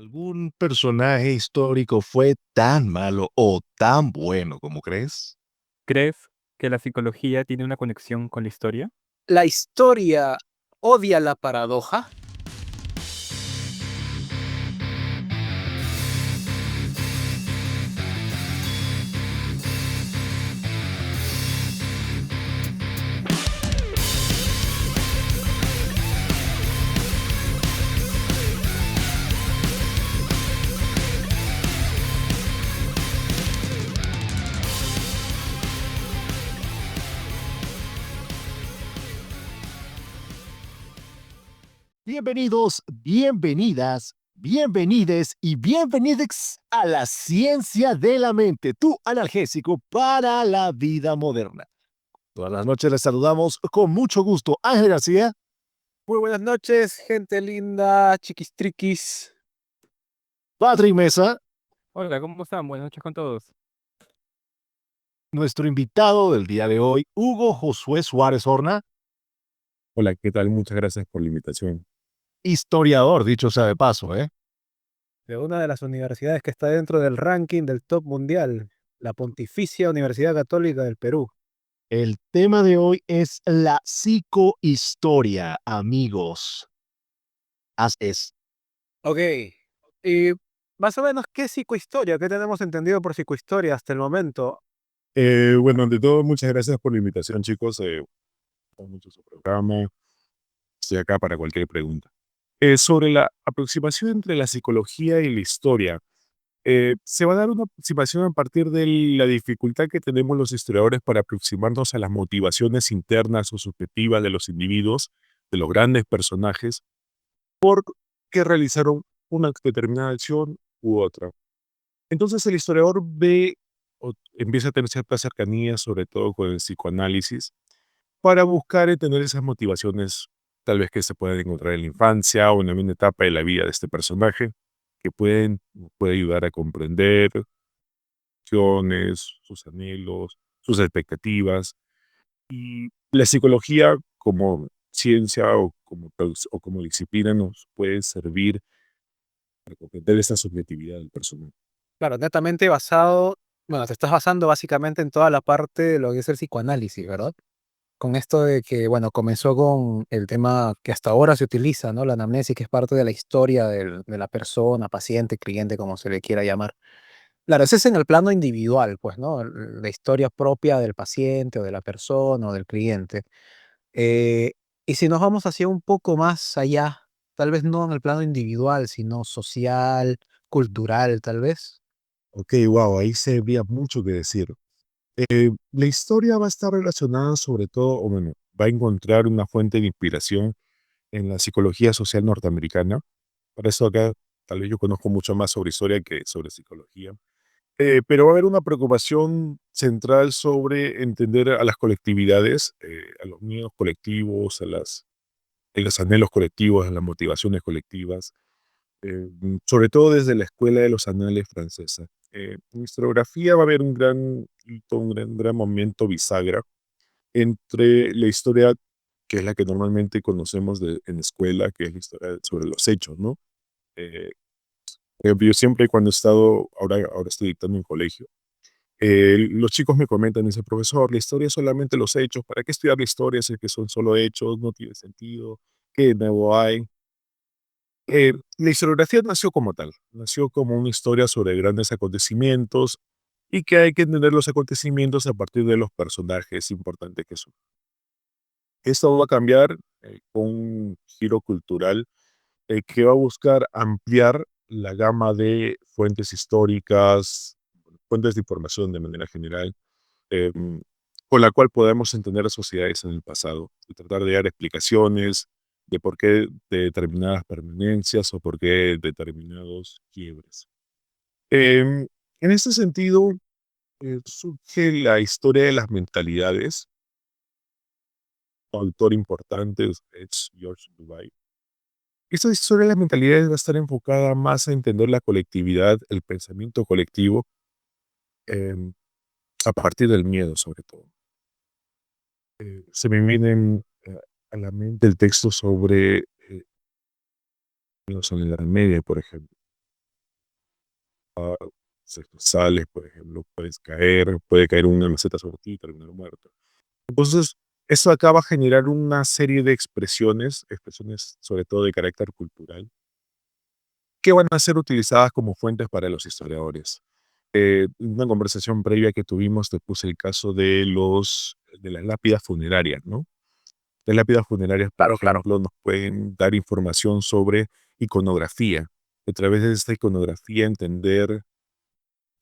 ¿Algún personaje histórico fue tan malo o tan bueno como crees? ¿Crees que la psicología tiene una conexión con la historia? La historia odia la paradoja. Bienvenidos, bienvenidas, bienvenides y bienvenides a la ciencia de la mente, tu analgésico para la vida moderna. Todas las noches les saludamos con mucho gusto Ángel García, Muy buenas noches, gente linda, chiquistriquis. Patrick Mesa, Hola, ¿cómo están? Buenas noches con todos. nuestro invitado del día de hoy, Hugo Josué Suárez Horna, Hola, ¿qué tal? Muchas gracias por la invitación. historiador, dicho sea de paso, ¿eh? De una de las universidades que está dentro del ranking del top mundial, la Pontificia Universidad Católica del Perú. El tema de hoy es la psicohistoria, amigos. Así es. Ok, y más o menos, ¿qué psicohistoria? ¿Qué tenemos entendido por psicohistoria hasta el momento? Bueno, ante todo, muchas gracias por la invitación, chicos. Con mucho su programa. Estoy acá para cualquier pregunta. Sobre la aproximación entre la psicología y la historia, se va a dar una aproximación a partir de la dificultad que tenemos los historiadores para aproximarnos a las motivaciones internas o subjetivas de los individuos, de los grandes personajes, que realizaron una determinada acción u otra. Entonces el historiador ve o empieza a tener cierta cercanía, sobre todo con el psicoanálisis, para buscar entender esas motivaciones tal vez que se pueden encontrar en la infancia o en alguna etapa de la vida de este personaje, que puede ayudar a comprender sus acciones, sus anhelos, sus expectativas. Y la psicología como ciencia o como disciplina nos puede servir para comprender esa subjetividad del personaje. Claro, netamente basado, bueno, te estás basando básicamente en toda la parte de lo que es el psicoanálisis, ¿verdad? Con esto de que, bueno, comenzó con el tema que hasta ahora se utiliza, ¿no? La anamnesis, que es parte de la historia de la persona, paciente, cliente, como se le quiera llamar. Claro, ese es en el plano individual, pues, ¿no? La historia propia del paciente o de la persona o del cliente. Eh, y si nos vamos hacia un poco más allá, tal vez no en el plano individual, sino social, cultural, tal vez. Ok, wow, ahí se habría mucho que decir. La historia va a estar relacionada sobre todo, o bueno, va a encontrar una fuente de inspiración en la psicología social norteamericana. Por eso acá tal vez yo conozco mucho más sobre historia que sobre psicología. Pero va a haber una preocupación central sobre entender a las colectividades, a los miedos colectivos, a los anhelos colectivos, a las motivaciones colectivas, sobre todo desde la escuela de los anales francesa. En historiografía va a haber un gran hito, un gran momento bisagra entre la historia, que es la que normalmente conocemos en escuela, que es la historia sobre los hechos, ¿no? Eh, yo siempre cuando he estado, ahora estoy dictando en colegio, los chicos me comentan, dice, profesor, la historia es solamente los hechos, ¿para qué estudiar la historia si es que son solo hechos, no tiene sentido, qué nuevo hay? La historiografía nació como tal, nació como una historia sobre grandes acontecimientos y que hay que entender los acontecimientos a partir de los personajes importantes que son. Esto va a cambiar con un giro cultural que va a buscar ampliar la gama de fuentes históricas, fuentes de información de manera general, eh, con la cual podemos entender las sociedades en el pasado y tratar de dar explicaciones de por qué de determinadas permanencias o por qué determinados quiebres. En este sentido, surge la historia de las mentalidades. Un autor importante es George Duby. Esta historia de las mentalidades va a estar enfocada más a entender la colectividad, el pensamiento colectivo, em, a partir del miedo, sobre todo. Se me vienen a la mente el texto sobre la Edad Media, por ejemplo. Si sales, por ejemplo, puede caer una maceta sobre ti y terminar muerto. Entonces, eso acaba a generar una serie de expresiones sobre todo de carácter cultural, que van a ser utilizadas como fuentes para los historiadores. En una conversación previa que tuvimos te puse el caso de las lápidas funerarias, ¿no? Las lápidas funerarias, por ejemplo, nos pueden dar información sobre iconografía. A través de esta iconografía entender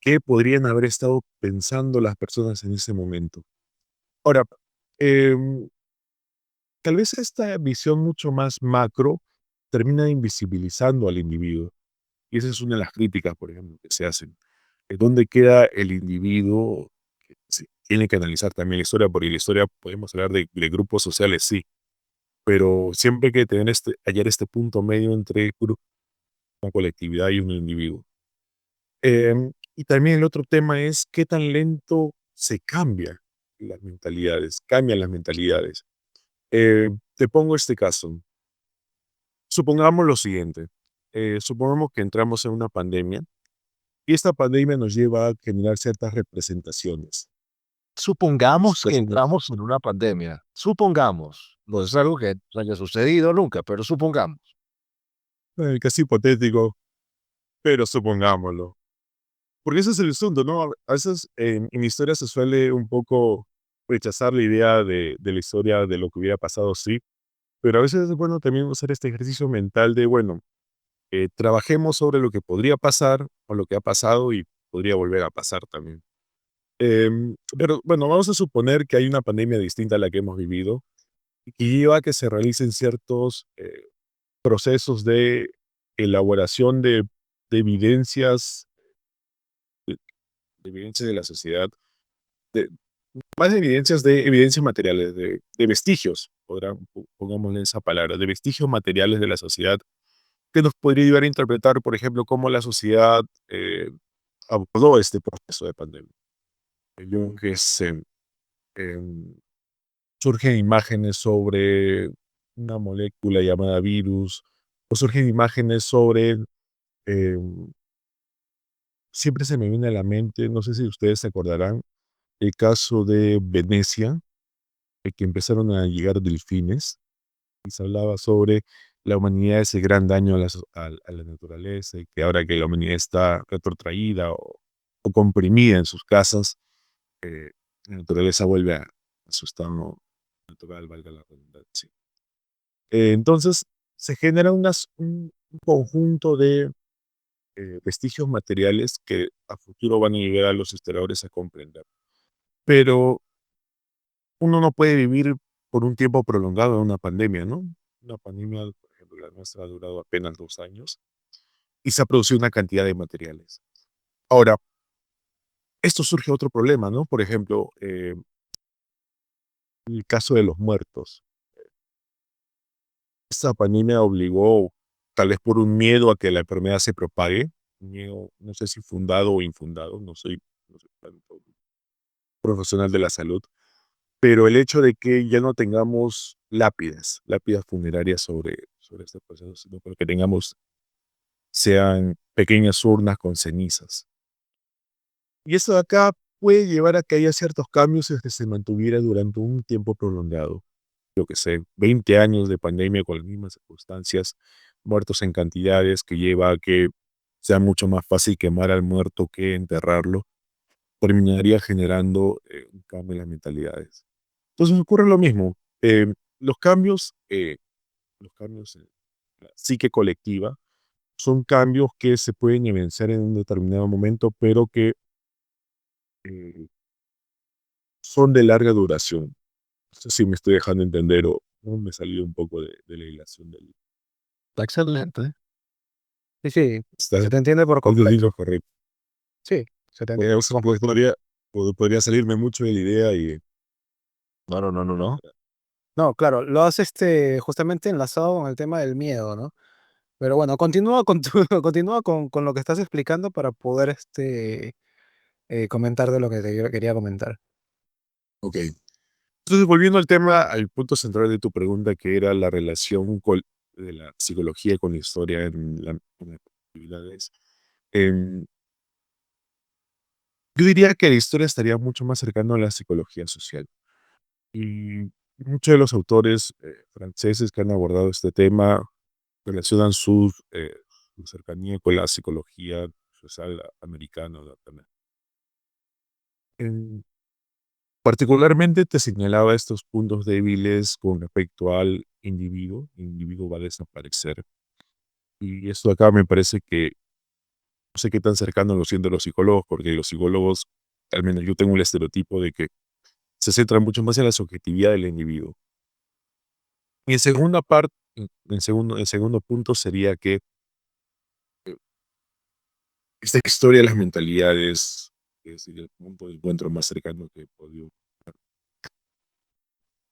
qué podrían haber estado pensando las personas en ese momento. Ahora, em, tal vez esta visión mucho más macro termina invisibilizando al individuo. Y esa es una de las críticas, por ejemplo, que se hacen. ¿Dónde queda el individuo? Que se tiene que analizar también la historia, porque la historia podemos hablar de grupos sociales, sí, pero siempre hay que hallar este punto medio entre una colectividad y un individuo. Y también el otro tema es qué tan lento se cambian las mentalidades. Te pongo este caso. Supongamos lo siguiente. Supongamos que entramos en una pandemia y esta pandemia nos lleva a generar ciertas representaciones. Supongamos que Pues, entramos en una pandemia. Supongamos. No es algo que haya sucedido nunca, pero supongamos. casi hipotético, pero supongámoslo. Porque ese es el asunto, ¿no? A veces en historia se suele un poco rechazar la idea de la historia de lo que hubiera pasado, sí, pero a veces es bueno también hacer este ejercicio mental de, bueno, trabajemos sobre lo que podría pasar o lo que ha pasado y podría volver a pasar también. Pero bueno, vamos a suponer que hay una pandemia distinta a la que hemos vivido y que lleva a que se realicen ciertos procesos de elaboración de evidencias, de evidencias de la sociedad, de, más de evidencias materiales, de vestigios, pongámosle esa palabra, de vestigios materiales de la sociedad que nos podría ayudar a interpretar, por ejemplo, cómo la sociedad abordó este proceso de pandemia. Yo creo que em, surgen imágenes sobre una molécula llamada virus, o surgen imágenes sobre, em, siempre se me viene a la mente, no sé si ustedes se acordarán, el caso de Venecia, que empezaron a llegar delfines, y se hablaba sobre la humanidad, ese gran daño a la naturaleza, y que ahora que la humanidad está retrotraída o comprimida en sus casas, la naturaleza vuelve a su estado natural, valga la redundancia. Entonces, se genera un conjunto de vestigios materiales que a futuro van a ayudar a los historiadores a comprender. Pero uno no puede vivir por un tiempo prolongado en una pandemia, ¿no? Una pandemia, por ejemplo, la nuestra ha durado apenas 2 años y se ha producido una cantidad de materiales. Ahora, esto surge otro problema, ¿no? Por ejemplo, el caso de los muertos. Esta pandemia obligó, tal vez por un miedo a que la enfermedad se propague, un miedo, no sé si fundado o infundado, no soy tanto profesional de la salud, pero el hecho de que ya no tengamos lápidas funerarias sobre este proceso, sino que sean pequeñas urnas con cenizas. Y esto de acá puede llevar a que haya ciertos cambios y que se mantuviera durante un tiempo prolongado. Yo que sé, 20 años de pandemia con las mismas circunstancias, muertos en cantidades, que lleva a que sea mucho más fácil quemar al muerto que enterrarlo, terminaría generando un cambio en las mentalidades. Entonces ocurre lo mismo. Los cambios en la psique colectiva son cambios que se pueden evidenciar en un determinado momento, pero que eh, son de larga duración. No sé si me estoy dejando entender o me he salido un poco de la hilación del... Está excelente. Sí, sí, Está, se te entiende por algo completo. dicho correcto. Sí, se te entiende. Podría salirme mucho de la idea y... No, no, no, no, no. No, claro, lo has justamente enlazado con el tema del miedo, ¿no? Pero bueno, continúa con continúa con lo que estás explicando para poder comentar de lo que te quería comentar. Ok. Entonces, volviendo al tema, al punto central de tu pregunta, que era la relación de la psicología con la historia en las actividades. em, Yo diría que la historia estaría mucho más cercano a la psicología social. Y muchos de los autores franceses que han abordado este tema relacionan su cercanía con la psicología social americana. Particularmente te señalaba estos puntos débiles con respecto al individuo. El individuo va a desaparecer. Y esto acá me parece que no sé qué tan cercano lo sienten los psicólogos, porque los psicólogos, al menos yo tengo el estereotipo de que se centran mucho más en la subjetividad del individuo. Y en segunda parte, en segundo punto sería que eh, esta historia de las mentalidades es el punto de encuentro más cercano que he podido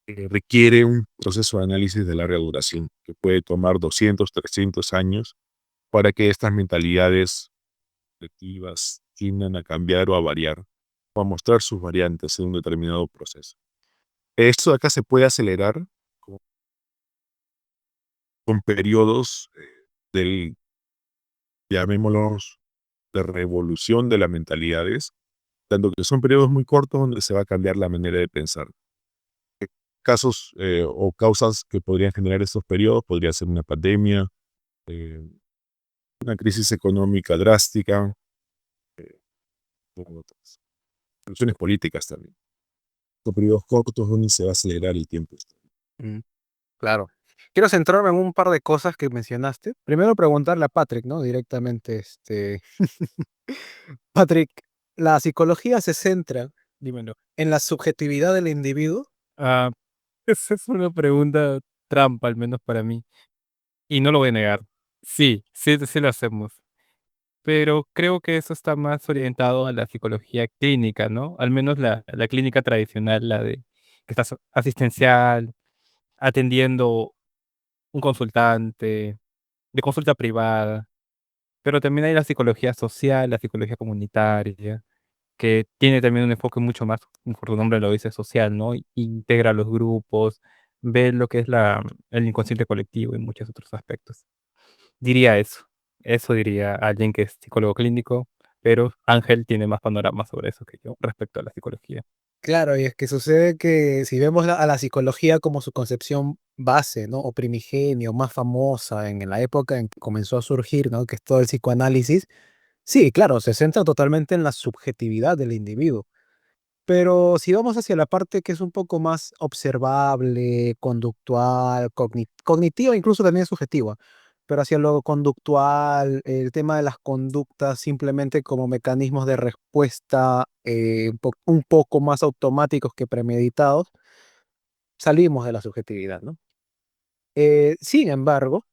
requiere un proceso de análisis de larga duración que puede tomar 200, 300 años para que estas mentalidades colectivas tiendan a cambiar o a variar o a mostrar sus variantes en un determinado proceso. Esto acá se puede acelerar con, con periodos del, llamémoslos, de revolución de las mentalidades, tanto que son periodos muy cortos donde se va a cambiar la manera de pensar. Casos o causas que podrían generar estos periodos podría ser una pandemia, eh, una crisis económica drástica, o otras soluciones políticas también. Son periodos cortos donde se va a acelerar el tiempo. Mm, claro. Quiero centrarme en un par de cosas que mencionaste. Primero preguntarle a Patrick, ¿no? Directamente, Patrick, ¿la psicología se centra, dímelo, en la subjetividad del individuo? Ah, esa es una pregunta trampa, al menos para mí. Y no lo voy a negar. Sí, sí lo hacemos. Pero creo que eso está más orientado a la psicología clínica, ¿no? Al menos la clínica tradicional, la de que estás asistencial, atendiendo un consultante, de consulta privada. Pero también hay la psicología social, la psicología comunitaria, que tiene también un enfoque mucho más, como por su nombre lo dice, social, ¿no? Integra los grupos, ve lo que es el inconsciente colectivo y muchos otros aspectos. Diría eso. Eso diría alguien que es psicólogo clínico, pero Ángel tiene más panorama sobre eso que yo respecto a la psicología. Claro, y es que sucede que si vemos a la psicología como su concepción base, ¿no? O primigenio, más famosa en la época en que comenzó a surgir, ¿no? Que es todo el psicoanálisis. Sí, claro, se centra totalmente en la subjetividad del individuo. Pero si vamos hacia la parte que es un poco más observable, conductual, cognitiva, incluso también subjetiva, pero hacia lo conductual, el tema de las conductas simplemente como mecanismos de respuesta un poco más automáticos que premeditados, salimos de la subjetividad, ¿no? Sin embargo,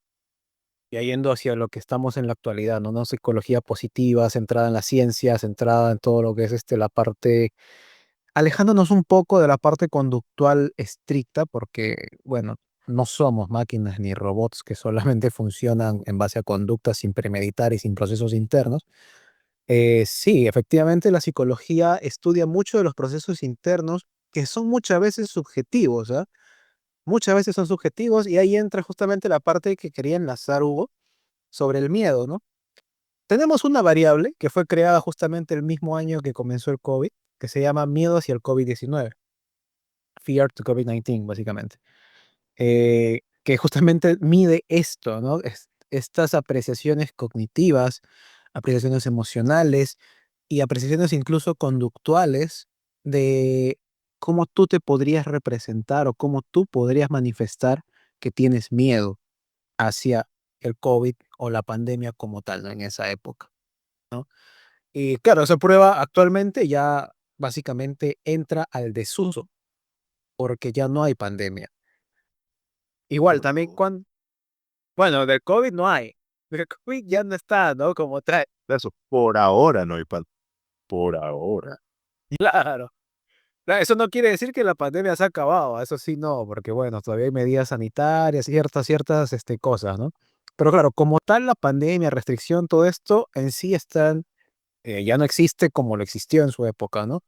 ya yendo hacia lo que estamos en la actualidad, ¿no? ¿No? Psicología positiva, centrada en la ciencia, centrada en todo lo que es la parte alejándonos un poco de la parte conductual estricta, porque, bueno, no somos máquinas ni robots que solamente funcionan en base a conductas sin premeditar y sin procesos internos. Sí, efectivamente, la psicología estudia mucho de los procesos internos que son muchas veces subjetivos, ¿ah? Muchas veces son subjetivos y ahí entra justamente la parte que quería enlazar Hugo sobre el miedo, ¿no? Tenemos una variable que fue creada justamente el mismo año que comenzó el COVID, que se llama miedo hacia el COVID-19. Fear to COVID-19, básicamente, que justamente mide esto, ¿no? Estas apreciaciones cognitivas, apreciaciones emocionales y apreciaciones incluso conductuales de cómo tú te podrías representar o cómo tú podrías manifestar que tienes miedo hacia el COVID o la pandemia como tal, ¿no? En esa época, ¿no? Y claro, esa prueba actualmente ya básicamente entra al desuso porque ya no hay pandemia. Igual, también cuando, bueno, del COVID no hay. Del COVID ya no está, ¿no? Como tal. Eso, por ahora no hay pan. Por ahora. Claro. Eso no quiere decir que la pandemia se ha acabado, eso sí no, porque bueno, todavía hay medidas sanitarias, ciertas cosas, ¿no? Pero claro, como tal, la pandemia, restricción, todo esto en sí están, ya no existe como lo existió en su época, ¿no?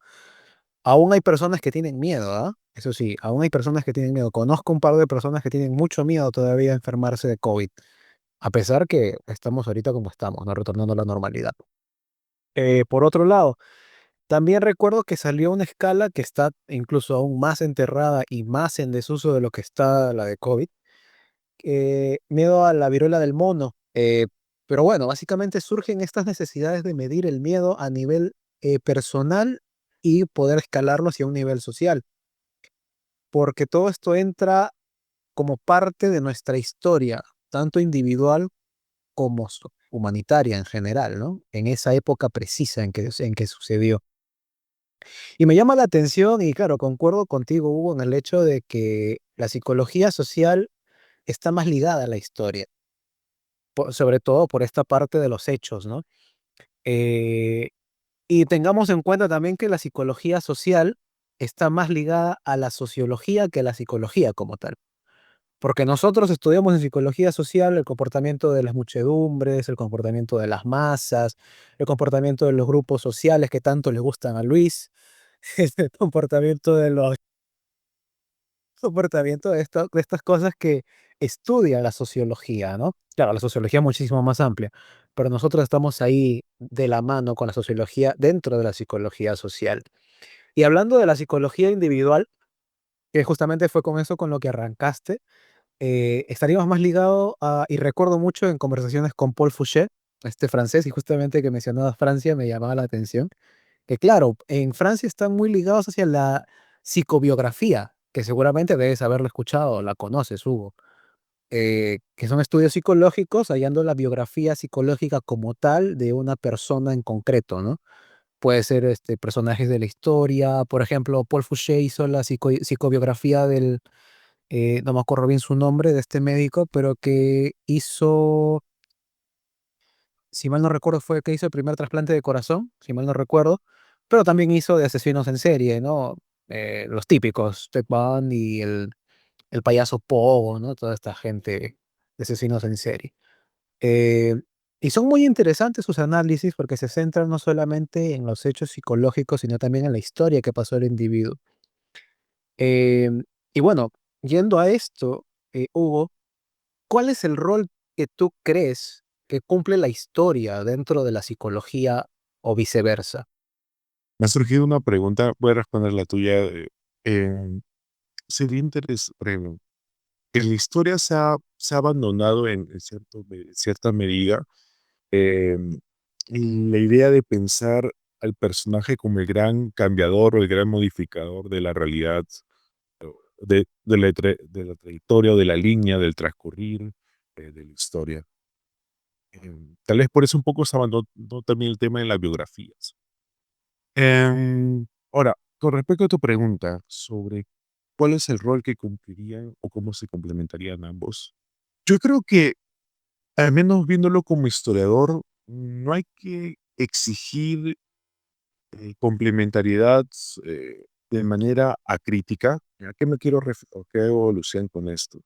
Aún hay personas que tienen miedo, ¿ah? Eso sí, aún hay personas que tienen miedo. Conozco un par de personas que tienen mucho miedo todavía a enfermarse de COVID. A pesar que estamos ahorita como estamos, ¿no? Retornando a la normalidad. Por otro lado, También recuerdo que salió una escala que está incluso aún más enterrada y más en desuso de lo que está la de COVID, miedo a la viruela del mono. Pero bueno, básicamente surgen estas necesidades de medir el miedo a nivel personal y poder escalarlo hacia un nivel social, porque todo esto entra como parte de nuestra historia, tanto individual como humanitaria en general, ¿no? En esa época precisa en que sucedió. Y me llama la atención, y claro, concuerdo contigo, Hugo, en el hecho de que la psicología social está más ligada a la historia, sobre todo por esta parte de los hechos, ¿no? Eh, y tengamos en cuenta también que la psicología social está más ligada a la sociología que a la psicología como tal. Porque nosotros estudiamos en psicología social el comportamiento de las muchedumbres, el comportamiento de las masas, el comportamiento de los grupos sociales que tanto le gustan a Luis, el comportamiento de los comportamiento de estas cosas que estudia la sociología, ¿no? Claro, la sociología es muchísimo más amplia, pero nosotros estamos ahí de la mano con la sociología dentro de la psicología social. Y hablando de la psicología individual, que justamente fue con eso con lo que arrancaste, estaríamos más ligados a, y recuerdo mucho en conversaciones con Paul Fouché, este francés, y justamente que mencionaba Francia me llamaba la atención, que claro, en Francia están muy ligados hacia la psicobiografía, que seguramente debes haberlo escuchado, la conoces, Hugo, que son estudios psicológicos hallando la biografía psicológica como tal de una persona en concreto, ¿no? Puede ser personajes de la historia, por ejemplo, Paul Fouché hizo la psicobiografía del, no me acuerdo bien su nombre, de este médico, pero que hizo, si mal no recuerdo, fue que hizo el primer trasplante de corazón, si mal no recuerdo, pero también hizo de asesinos en serie, ¿no? Los típicos, Ted Bundy, el payaso Pogo, ¿no? Toda esta gente de asesinos en serie. Eh, y son muy interesantes sus análisis porque se centran no solamente en los hechos psicológicos, sino también en la historia que pasó el individuo. Em, y bueno, yendo a esto, Hugo, ¿cuál es el rol que tú crees que cumple la historia dentro de la psicología o viceversa? Me ha surgido una pregunta, voy a responder la tuya. Eh, sería interesante. En la historia se ha abandonado en cierta medida em, la idea de pensar al personaje como el gran cambiador o el gran modificador de la realidad, de la trayectoria o de la línea del transcurrir de la historia. Tal vez por eso un poco se abandonó también el tema de las biografías. Ahora, con respecto a tu pregunta sobre cuál es el rol que cumplirían o cómo se complementarían ambos, yo creo que, al menos viéndolo como historiador, no hay que exigir complementariedad de manera acrítica. ¿A qué me quiero referir? ¿O qué hago alusión con esto?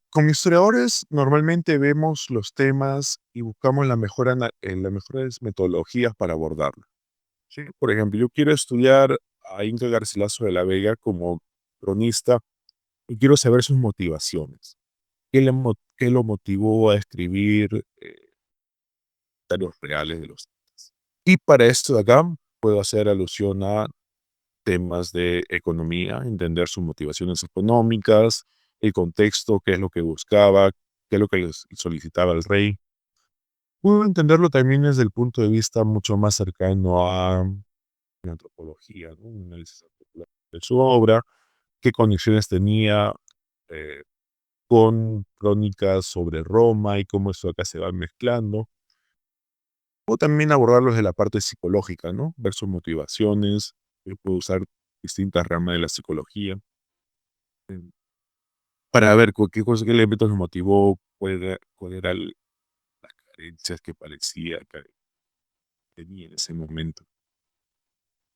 Como historiadores, normalmente vemos los temas y buscamos las mejores metodologías para abordarlo. ¿Sí? Por ejemplo, yo quiero estudiar a Inca Garcilaso de la Vega como cronista y quiero saber sus motivaciones. ¿Qué lo motivó a escribir datos reales de los incas? Y para esto de acá puedo hacer alusión a temas de economía, entender sus motivaciones económicas, el contexto, qué es lo que buscaba, qué es lo que les solicitaba el rey. Puedo entenderlo también desde el punto de vista mucho más cercano a la antropología, ¿no? Un análisis antropológico de su obra, qué conexiones tenía eh, con crónicas sobre Roma y cómo eso acá se va mezclando. O también abordarlos de la parte psicológica, ¿no? Ver sus motivaciones, puedo usar distintas ramas de la psicología eh, para ver qué elementos los motivó, cuál era las carencias que parecía que tenía en ese momento.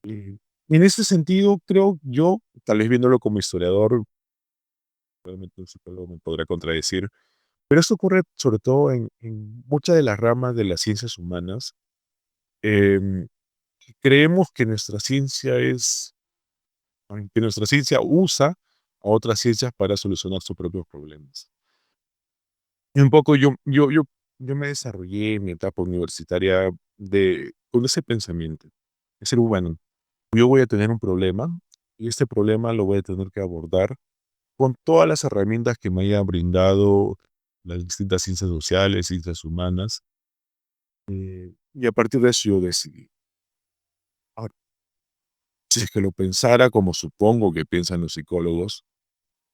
Y en ese sentido, creo yo, tal vez viéndolo como historiador, probablemente un psicólogo me podrá contradecir, pero esto ocurre sobre todo en muchas de las ramas de las ciencias humanas. Em, Creemos que nuestra ciencia usa a otras ciencias para solucionar sus propios problemas. Y un poco yo me desarrollé en mi etapa universitaria con ese pensamiento. el ser humano. Yo voy a tener un problema y este problema lo voy a tener que abordar con todas las herramientas que me hayan brindado las distintas ciencias sociales, ciencias humanas, y a partir de eso yo decidí. Ahora, si es que lo pensara como supongo que piensan los psicólogos,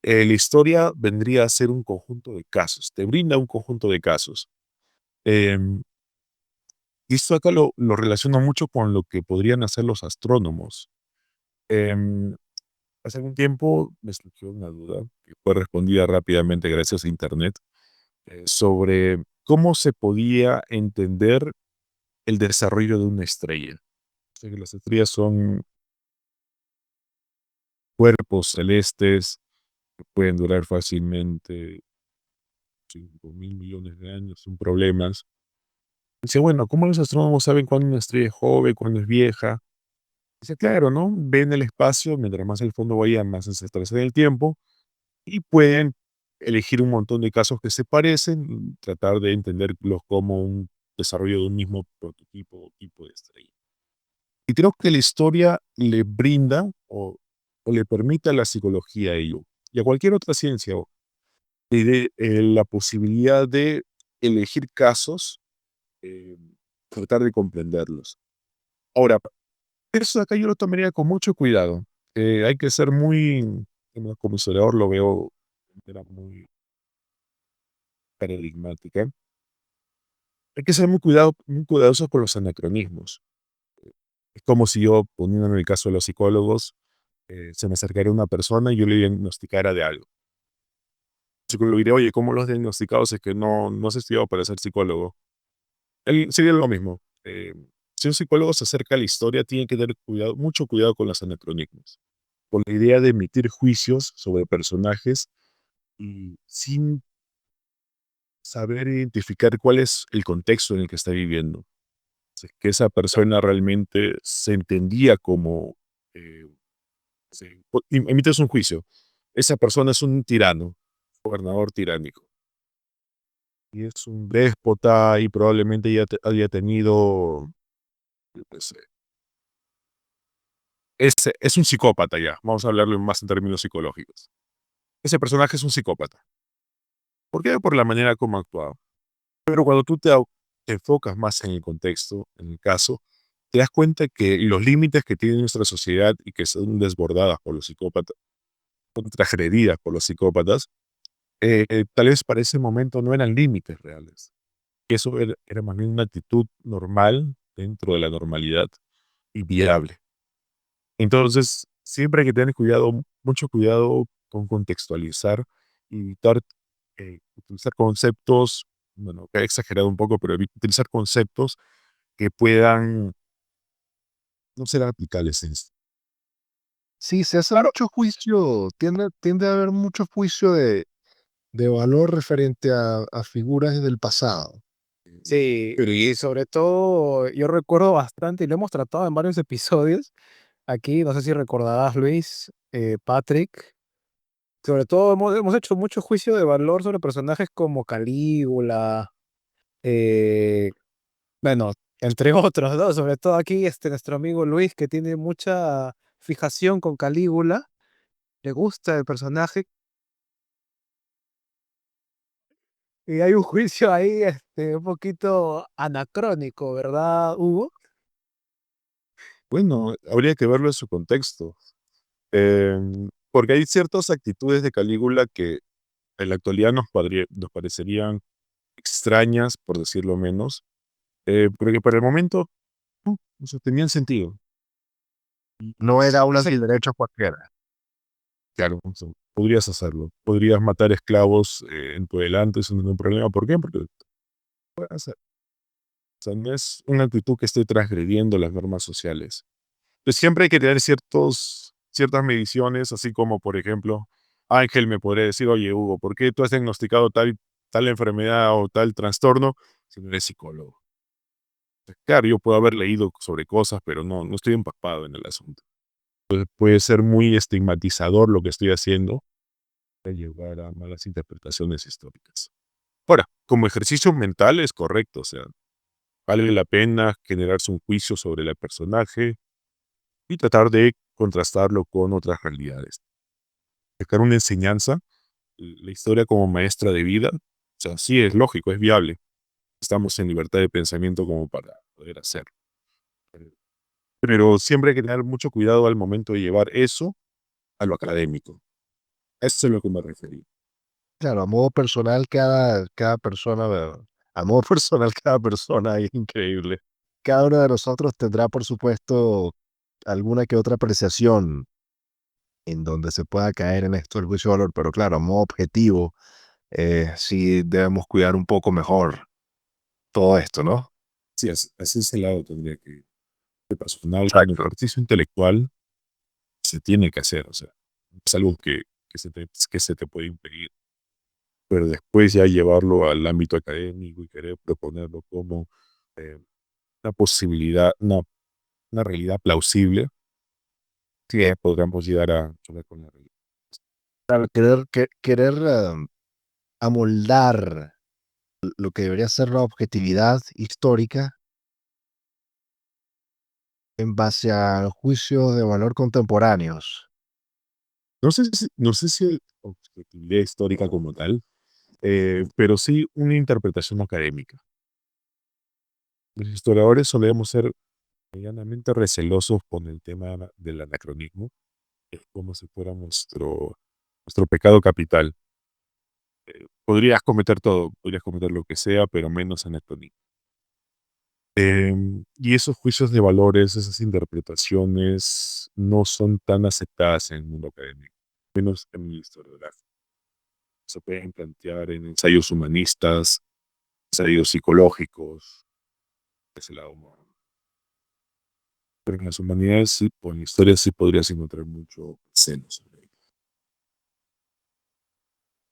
la historia vendría a ser un conjunto de casos, te brinda un conjunto de casos. Em, y esto acá lo relaciono mucho con lo que podrían hacer los astrónomos. Em, Hace algún tiempo me surgió una duda que fue respondida rápidamente gracias a Internet, sobre cómo se podía entender el desarrollo de una estrella. Sé que las estrellas son cuerpos celestes que pueden durar fácilmente 5.000 millones de años sin problemas. Dice, bueno, ¿cómo los astrónomos saben cuándo una estrella es joven, cuándo es vieja? Dice, claro, ¿no? Ven el espacio, mientras más al fondo vayan, más se retrasa en el tiempo, y pueden elegir un montón de casos que se parecen y tratar de entenderlos como un desarrollo de un mismo prototipo o tipo de estrella. Y creo que la historia le brinda o le permite a la psicología ello y a cualquier otra ciencia la posibilidad de elegir casos, eh, tratar de comprenderlos. Ahora, eso acá yo lo tomaría con mucho cuidado. Hay que ser muy, como historiador lo veo de manera muy paradigmática. Hay que ser muy cuidadosos con los anacronismos. Es como si yo, poniéndome en el caso de los psicólogos, se me acercaría una persona y yo le diagnosticara de algo. El psicólogo diría, oye, ¿cómo los diagnosticados es que no has estudiado para ser psicólogo? Él sería lo mismo. Si un psicólogo se acerca a la historia, tiene que tener cuidado, mucho cuidado con los anacronismos, con la idea de emitir juicios sobre personajes y sin saber identificar cuál es el contexto en el que está viviendo. Si es que esa persona realmente se entendía como, eh, emites un juicio, esa persona es un tirano, gobernador tiránico, y es un déspota y probablemente ya haya tenido, yo qué sé, es un psicópata ya, vamos a hablarlo más en términos psicológicos. Ese personaje es un psicópata. ¿Por qué? Por la manera como ha actuado. Pero cuando tú te enfocas más en el contexto, en el caso, te das cuenta que los límites que tiene nuestra sociedad y que son desbordadas por los psicópatas, son transgredidas por los psicópatas, tal vez para ese momento no eran límites reales. Que eso era más bien una actitud normal dentro de la normalidad y viable. Entonces, siempre hay que tener cuidado, mucho cuidado con contextualizar y evitar utilizar conceptos, bueno, he exagerado un poco, pero utilizar conceptos que puedan no ser aplicables en esto. Sí, se hace mucho juicio, tiende a haber mucho juicio de valor referente a figuras del pasado. Sí, y sobre todo yo recuerdo bastante, y lo hemos tratado en varios episodios aquí, no sé si recordarás, Luis, Patrick. Sobre todo hemos hecho mucho juicio de valor sobre personajes como Calígula, eh, bueno, entre otros, ¿no? Sobre todo aquí nuestro amigo Luis, que tiene mucha fijación con Calígula, le gusta el personaje, y hay un juicio ahí un poquito anacrónico, ¿verdad, Hugo? Bueno, habría que verlo en su contexto, porque hay ciertas actitudes de Calígula que en la actualidad nos parecerían extrañas, por decirlo menos, pero que para el momento o sea, tenían sentido. No era una sin derecho cualquiera. Claro, o sea, podrías hacerlo. Podrías matar esclavos en tu delante sin ningún problema. ¿Por qué? Porque puedes hacer. O sea, no es una actitud que esté transgrediendo las normas sociales. Pues siempre hay que tener ciertas mediciones, así como, por ejemplo, Ángel me podría decir, oye, Hugo, ¿por qué tú has diagnosticado tal enfermedad o tal trastorno si no eres psicólogo? Claro, yo puedo haber leído sobre cosas, pero no estoy empapado en el asunto. Puede ser muy estigmatizador lo que estoy haciendo, puede llevar a malas interpretaciones históricas. Ahora, como ejercicio mental es correcto, o sea, vale la pena generarse un juicio sobre el personaje, y tratar de contrastarlo con otras realidades. Sacar una enseñanza, la historia como maestra de vida, o sea, sí es lógico, es viable. Estamos en libertad de pensamiento como para poder hacerlo. Pero siempre hay que tener mucho cuidado al momento de llevar eso a lo académico. Eso es lo que me referí. Claro, a modo personal, cada persona, a modo personal, cada persona es increíble. Cada uno de nosotros tendrá, por supuesto, alguna que otra apreciación en donde se pueda caer en esto del juicio de valor, pero claro, a modo objetivo, sí debemos cuidar un poco mejor todo esto, ¿no? Sí, así es el lado tendría que personal como Exacto. ejercicio intelectual se tiene que hacer, o sea, es algo que se te puede impedir, pero después ya llevarlo al ámbito académico y querer proponerlo como eh, una posibilidad, una realidad plausible, sí, podríamos llegar a chocar con la realidad. Claro, querer amoldar lo que debería ser la objetividad histórica en base a juicios de valor contemporáneos. No sé si objetividad histórica como tal, pero sí una interpretación académica. Los historiadores solemos ser medianamente recelosos con el tema del anacronismo, es como si fuera nuestro pecado capital. Podrías cometer todo, podrías cometer lo que sea, pero menos anacronismo. Y esos juicios de valores, esas interpretaciones, no son tan aceptadas en el mundo académico, menos en el historiográfico. Se pueden plantear en ensayos humanistas, ensayos psicológicos, de ese lado. Pero en las humanidades sí, o en historia sí podrías encontrar mucho seno sobre ello.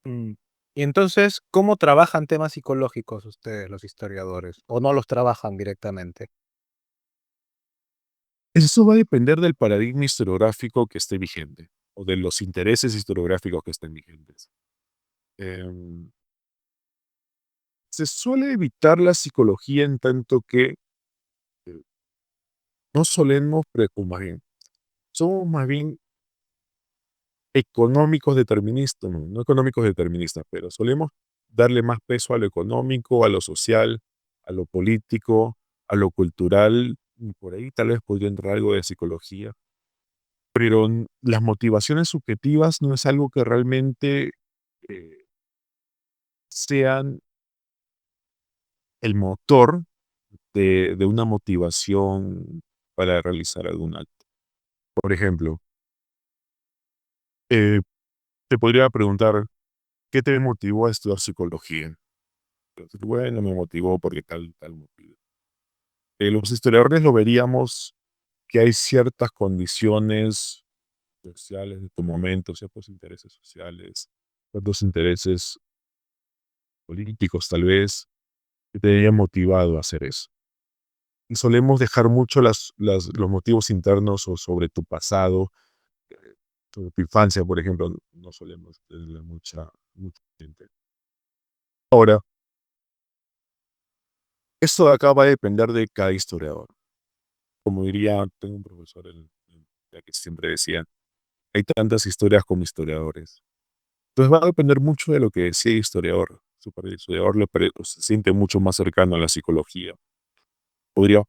Mm. Y entonces, ¿cómo trabajan temas psicológicos ustedes, los historiadores? ¿O no los trabajan directamente? Eso va a depender del paradigma historiográfico que esté vigente o de los intereses historiográficos que estén vigentes. Em, Se suele evitar la psicología en tanto que eh, no solemos, más bien, somos más bien económicos deterministas, no económicos deterministas, pero solemos darle más peso a lo económico, a lo social, a lo político, a lo cultural, y por ahí tal vez podría entrar algo de psicología, pero las motivaciones subjetivas no es algo que realmente eh, sean el motor de una motivación para realizar algún acto. Por ejemplo, eh, te podría preguntar, ¿qué te motivó a estudiar psicología? Entonces, bueno, me motivó porque tal motivo. Los historiadores lo veríamos que hay ciertas condiciones sociales de tu momento, ciertos intereses sociales, ciertos intereses políticos tal vez, que te hayan motivado a hacer eso. Y solemos dejar mucho los motivos internos o sobre tu pasado, eh, sobre tu infancia, por ejemplo, no solemos tenerle mucha gente. Ahora, esto de acá va a depender de cada historiador. Como diría, tengo un profesor ya que siempre decía, hay tantas historias como historiadores. Entonces va a depender mucho de lo que decía el historiador. El historiador se siente mucho más cercano a la psicología. Podría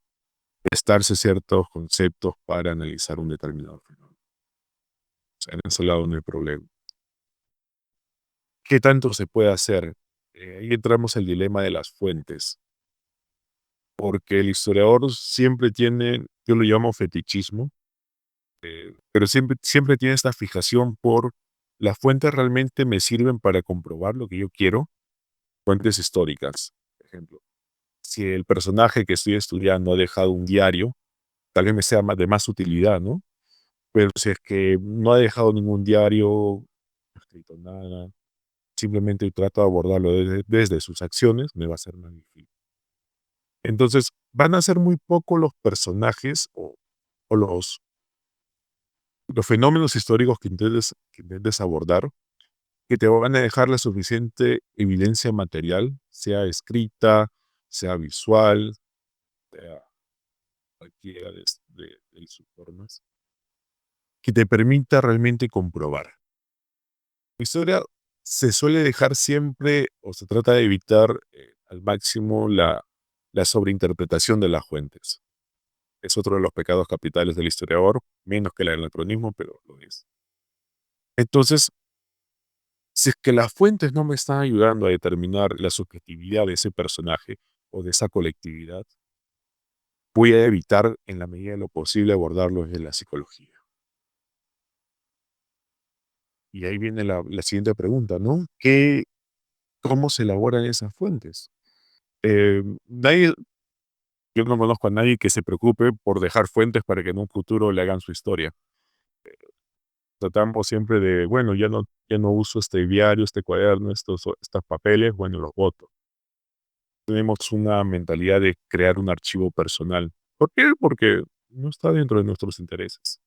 prestarse ciertos conceptos para analizar un determinado fenómeno. O sea, en ese lado no hay problema. ¿Qué tanto se puede hacer? Ahí entramos el dilema de las fuentes, porque el historiador siempre tiene, yo lo llamo fetichismo, pero siempre tiene esta fijación por las fuentes realmente me sirven para comprobar lo que yo quiero, fuentes históricas, por ejemplo. Si el personaje que estoy estudiando ha dejado un diario, tal vez me sea de más utilidad, ¿no? Pero si es que no ha dejado ningún diario, no ha escrito nada, simplemente trato de abordarlo desde sus acciones, me va a ser más difícil. Entonces, van a ser muy pocos los personajes o los fenómenos históricos que intentes abordar que te van a dejar la suficiente evidencia material, sea escrita, sea visual, sea cualquiera de sus formas, que te permita realmente comprobar. La historia se suele dejar siempre, o se trata de evitar al máximo la sobreinterpretación de las fuentes. Es otro de los pecados capitales del historiador, menos que el anacronismo, pero lo es. Entonces, si es que las fuentes no me están ayudando a determinar la subjetividad de ese personaje o de esa colectividad, voy a evitar en la medida de lo posible abordarlo desde la psicología. Y ahí viene la siguiente pregunta, ¿no? ¿Cómo se elaboran esas fuentes? Nadie, yo no conozco a nadie que se preocupe por dejar fuentes para que en un futuro le hagan su historia. Tratamos siempre de, bueno, ya no uso este diario, este cuaderno, estos papeles, bueno, los boto. Tenemos una mentalidad de crear un archivo personal. ¿Por qué? Porque no está dentro de nuestros intereses.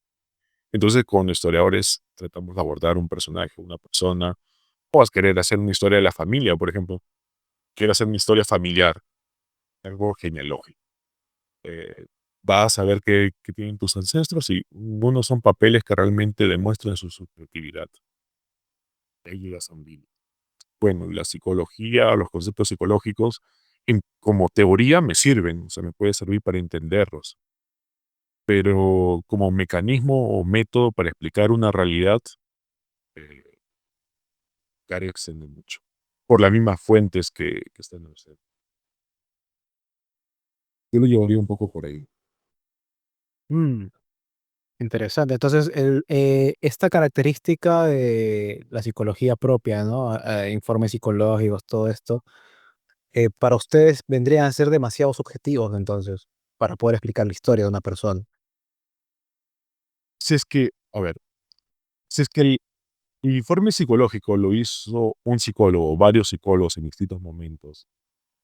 Entonces, con historiadores tratamos de abordar un personaje, una persona, o vas a querer hacer una historia de la familia, por ejemplo. Quiero hacer una historia familiar, algo genealógico. Vas a ver qué tienen tus ancestros y unos son papeles que realmente demuestran su subjetividad. Ahí llegas a un límite. Bueno, la psicología, los conceptos psicológicos, como teoría me sirven, o sea, me puede servir para entenderlos, pero como mecanismo o método para explicar una realidad, eh, carecen de mucho, por las mismas fuentes que están en el ser. Yo lo llevaría un poco por ahí. Mm, interesante. Entonces, esta característica de la psicología propia, ¿no? Informes psicológicos, todo esto, para ustedes vendrían a ser demasiado subjetivos, entonces, para poder explicar la historia de una persona. Si es que, a ver, si es que el informe psicológico lo hizo un psicólogo, varios psicólogos en distintos momentos,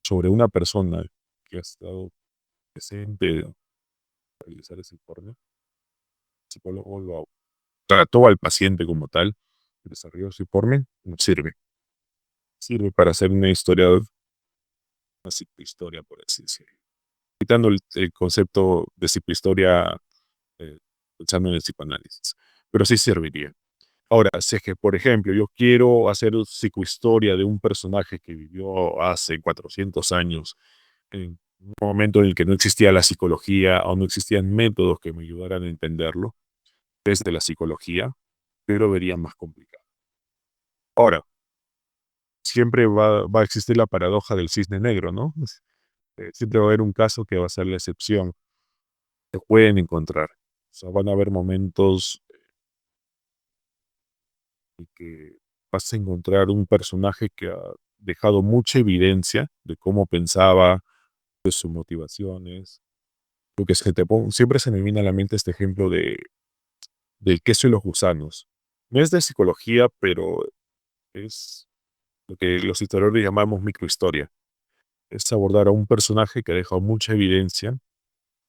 sobre una persona que ha estado presente a realizar ese informe, el psicólogo lo trató al paciente como tal, desarrolló ese informe, no sirve. Sirve para hacer una historia, una psicohistoria, por así decirlo. Quitando el concepto de psicohistoria, pensando en el psicoanálisis. Pero sí serviría. Ahora, si es que, por ejemplo, yo quiero hacer psicohistoria de un personaje que vivió hace 400 años, en un momento en el que no existía la psicología o no existían métodos que me ayudaran a entenderlo desde la psicología, pero lo vería más complicado. Ahora, siempre va a existir la paradoja del cisne negro, ¿no? Siempre va a haber un caso que va a ser la excepción. Se pueden encontrar. O sea, van a haber momentos en que vas a encontrar un personaje que ha dejado mucha evidencia de cómo pensaba, de sus motivaciones. Porque siempre se me viene a la mente este ejemplo del queso y los gusanos. No es de psicología, pero es lo que los historiadores llamamos microhistoria. Es abordar a un personaje que ha dejado mucha evidencia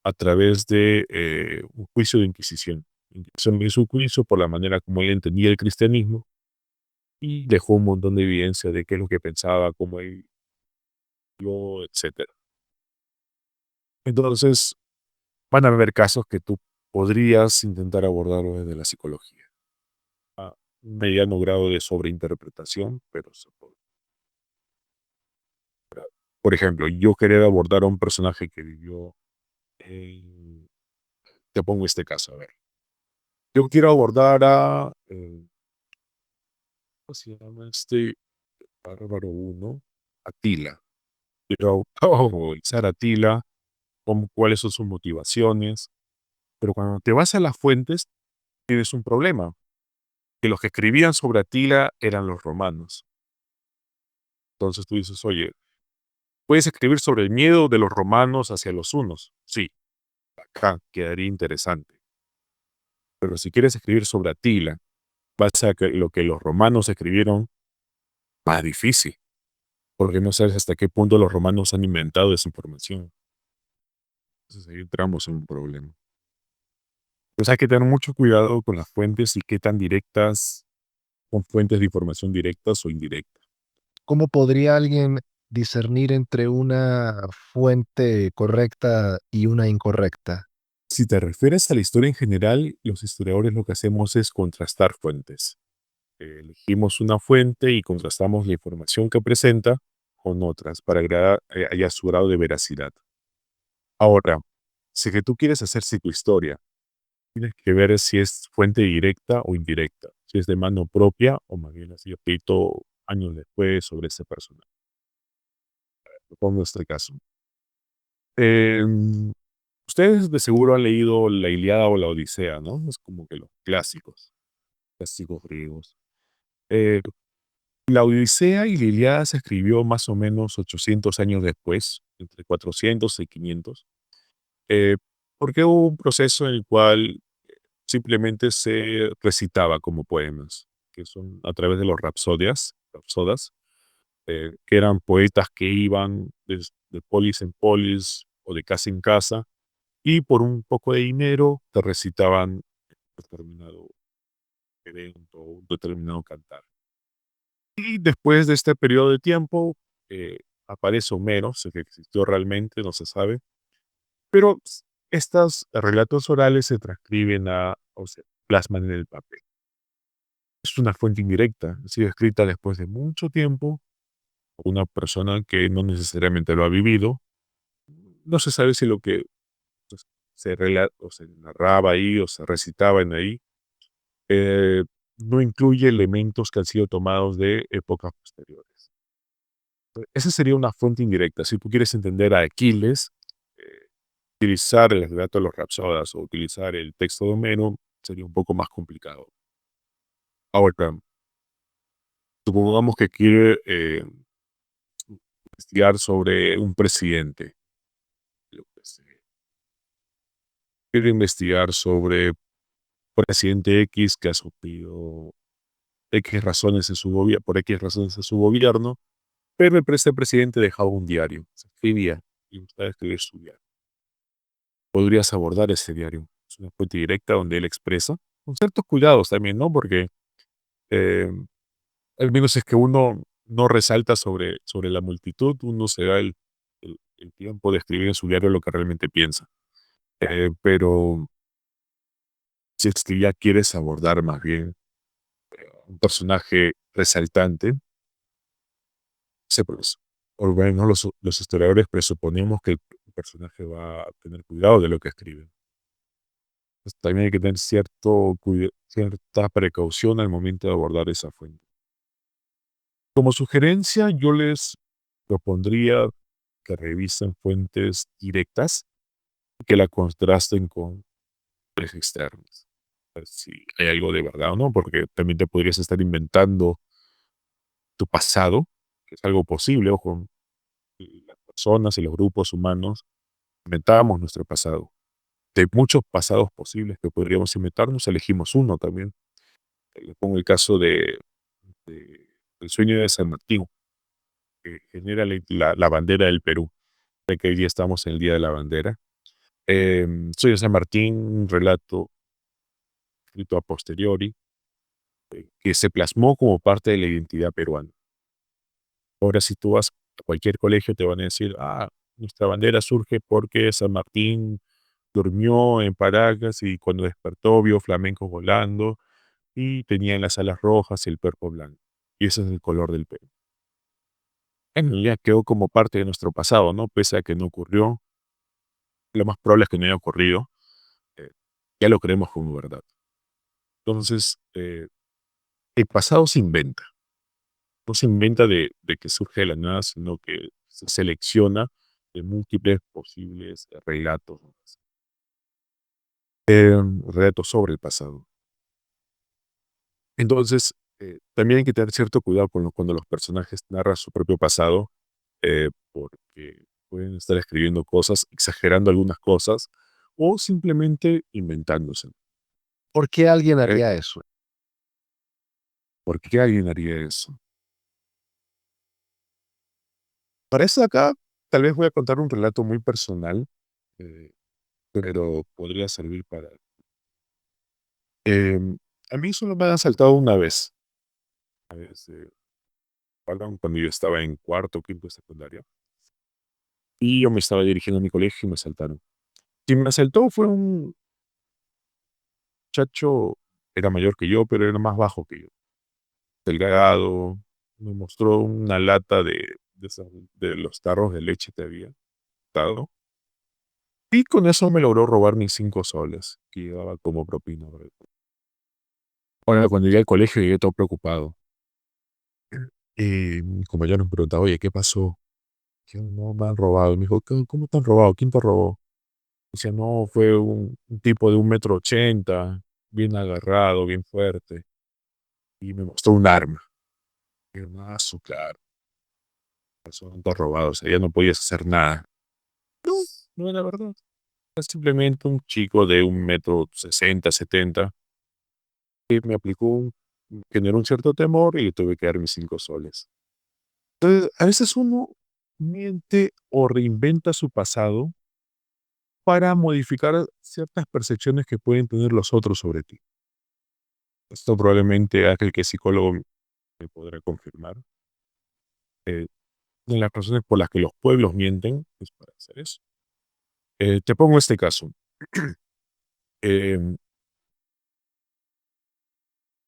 a través de un juicio de Inquisición. Inquisición hizo un juicio por la manera como él entendía el cristianismo y dejó un montón de evidencia de qué es lo que pensaba, cómo él vio, etc. Entonces, van a haber casos que tú podrías intentar abordarlo desde la psicología. A un mediano grado de sobreinterpretación, pero se puede. Por ejemplo, yo quería abordar a un personaje que vivió en... Te pongo este caso, a ver. Yo quiero abordar a... ¿cómo se llama este bárbaro uno? Atila. Quiero analizar a Atila, cuáles son sus motivaciones. Pero cuando te vas a las fuentes, tienes un problema. Que los que escribían sobre Atila eran los romanos. Entonces tú dices, oye, ¿puedes escribir sobre el miedo de los romanos hacia los hunos? Sí, acá quedaría interesante. Pero si quieres escribir sobre Atila, vas a que lo que los romanos escribieron, más difícil, porque no sabes hasta qué punto los romanos han inventado esa información. Entonces ahí entramos en un problema. Entonces hay que tener mucho cuidado con las fuentes y qué tan directas, con fuentes de información directas o indirectas. ¿Cómo podría alguien discernir entre una fuente correcta y una incorrecta? Si te refieres a la historia en general, los historiadores lo que hacemos es contrastar fuentes. Elegimos una fuente y contrastamos la información que presenta con otras para haya su grado de veracidad. Ahora, si que tú quieres hacer ciclohistoria, tienes que ver si es fuente directa o indirecta, si es de mano propia o más bien así escrito años después sobre ese personaje. Pongo este caso. Em, Ustedes de seguro han leído la Ilíada o la Odisea, ¿no? Es como que los clásicos griegos. Eh, la Odisea y la Ilíada se escribió más o menos 800 años después, entre 400 y 500, eh, porque hubo un proceso en el cual simplemente se recitaba como poemas, que son a través de los rapsodas, que eran poetas que iban de polis en polis o de casa en casa y por un poco de dinero te recitaban un determinado evento, un determinado cantar. Y después de este periodo de tiempo aparece Homero, sé que existió realmente, no se sabe, pero estos relatos orales se transcriben o se plasman en el papel. Es una fuente indirecta, ha sido escrita después de mucho tiempo por una persona que no necesariamente lo ha vivido. No se sabe si lo que pues, o se narraba ahí o se recitaba en ahí eh, no incluye elementos que han sido tomados de épocas posteriores. Esa sería una fuente indirecta. Si tú quieres entender a Aquiles, eh, utilizar el relato de los Rapsodas o utilizar el texto de Homero sería un poco más complicado. Ahora, supongamos que quiere investigar sobre un presidente. Yo qué sé, quiere investigar sobre presidente X que ha sufrido X razones en su gobierno, por X razones en su gobierno, pero ese presidente dejaba un diario, se escribía y gustaba escribir su diario. Podrías abordar ese diario. Es una fuente directa donde él expresa, con ciertos cuidados también, ¿no? Porque eh, al menos es que uno no resalta sobre la multitud, uno se da el tiempo de escribir en su diario lo que realmente piensa. Pero si es que ya quieres abordar más bien un personaje resaltante, pues, o bueno, los historiadores presuponemos que el personaje va a tener cuidado de lo que escribe. Pues, también hay que tener cierta precaución al momento de abordar esa fuente. Como sugerencia, yo les propondría que revisen fuentes directas y que la contrasten con fuentes externas. A ver si hay algo de verdad o no, porque también te podrías estar inventando tu pasado, que es algo posible, ojo, las personas y los grupos humanos inventamos nuestro pasado. De muchos pasados posibles que podríamos inventarnos, elegimos uno también. Le pongo el caso de el sueño de San Martín, que genera la bandera del Perú, de que hoy día estamos en el Día de la Bandera. Sueño de San Martín, un relato escrito a posteriori, que se plasmó como parte de la identidad peruana. Ahora, si tú vas a cualquier colegio, te van a decir, nuestra bandera surge porque San Martín durmió en Paracas y cuando despertó vio flamencos volando y tenían las alas rojas y el cuerpo blanco. Y ese es el color del Perú. En realidad quedó como parte de nuestro pasado, ¿no? Pese a que no ocurrió, lo más probable es que no haya ocurrido, eh, ya lo creemos como verdad. Entonces, el pasado se inventa. No se inventa de que surge de la nada, sino que se selecciona de múltiples posibles relatos, ¿no? Relatos sobre el pasado. Entonces, también hay que tener cierto cuidado cuando los personajes narran su propio pasado, porque pueden estar escribiendo cosas, exagerando algunas cosas, o simplemente inventándose. ¿Por qué alguien Eh, haría eso? ¿Por qué alguien haría eso? Para eso acá, tal vez voy a contar un relato muy personal, eh, pero podría servir para... Em, a mí solo me han asaltado una vez. Perdón, cuando yo estaba en cuarto o quinto de secundaria. Y yo me estaba dirigiendo a mi colegio y me asaltaron. Quien me asaltó fue un muchacho, era mayor que yo, pero era más bajo que yo. Delgado, me mostró una lata de los tarros de leche que había dado. Y con eso me logró robar mis 5 soles que llevaba como propina. Ahora, cuando llegué al colegio, llegué todo preocupado. Y mi compañero me preguntaba, oye, ¿qué pasó? Yo, no, me han robado. Me dijo, ¿cómo te han robado? ¿Quién te robó? Decía, no, fue un tipo de 1,80 m, bien agarrado, bien fuerte. Y me mostró un arma. Y yo, no, claro, son todos robados. O sea, ya no podías hacer nada. No, no era verdad. Era simplemente un chico de 1,60 m, 70 m, que me generó un cierto temor y tuve que dar mis 5 soles. Entonces, a veces uno miente o reinventa su pasado para modificar ciertas percepciones que pueden tener los otros sobre ti. Esto probablemente aquel que es psicólogo me podrá confirmar. Eh, de las razones por las que los pueblos mienten es para hacer eso. Te pongo este caso. Em,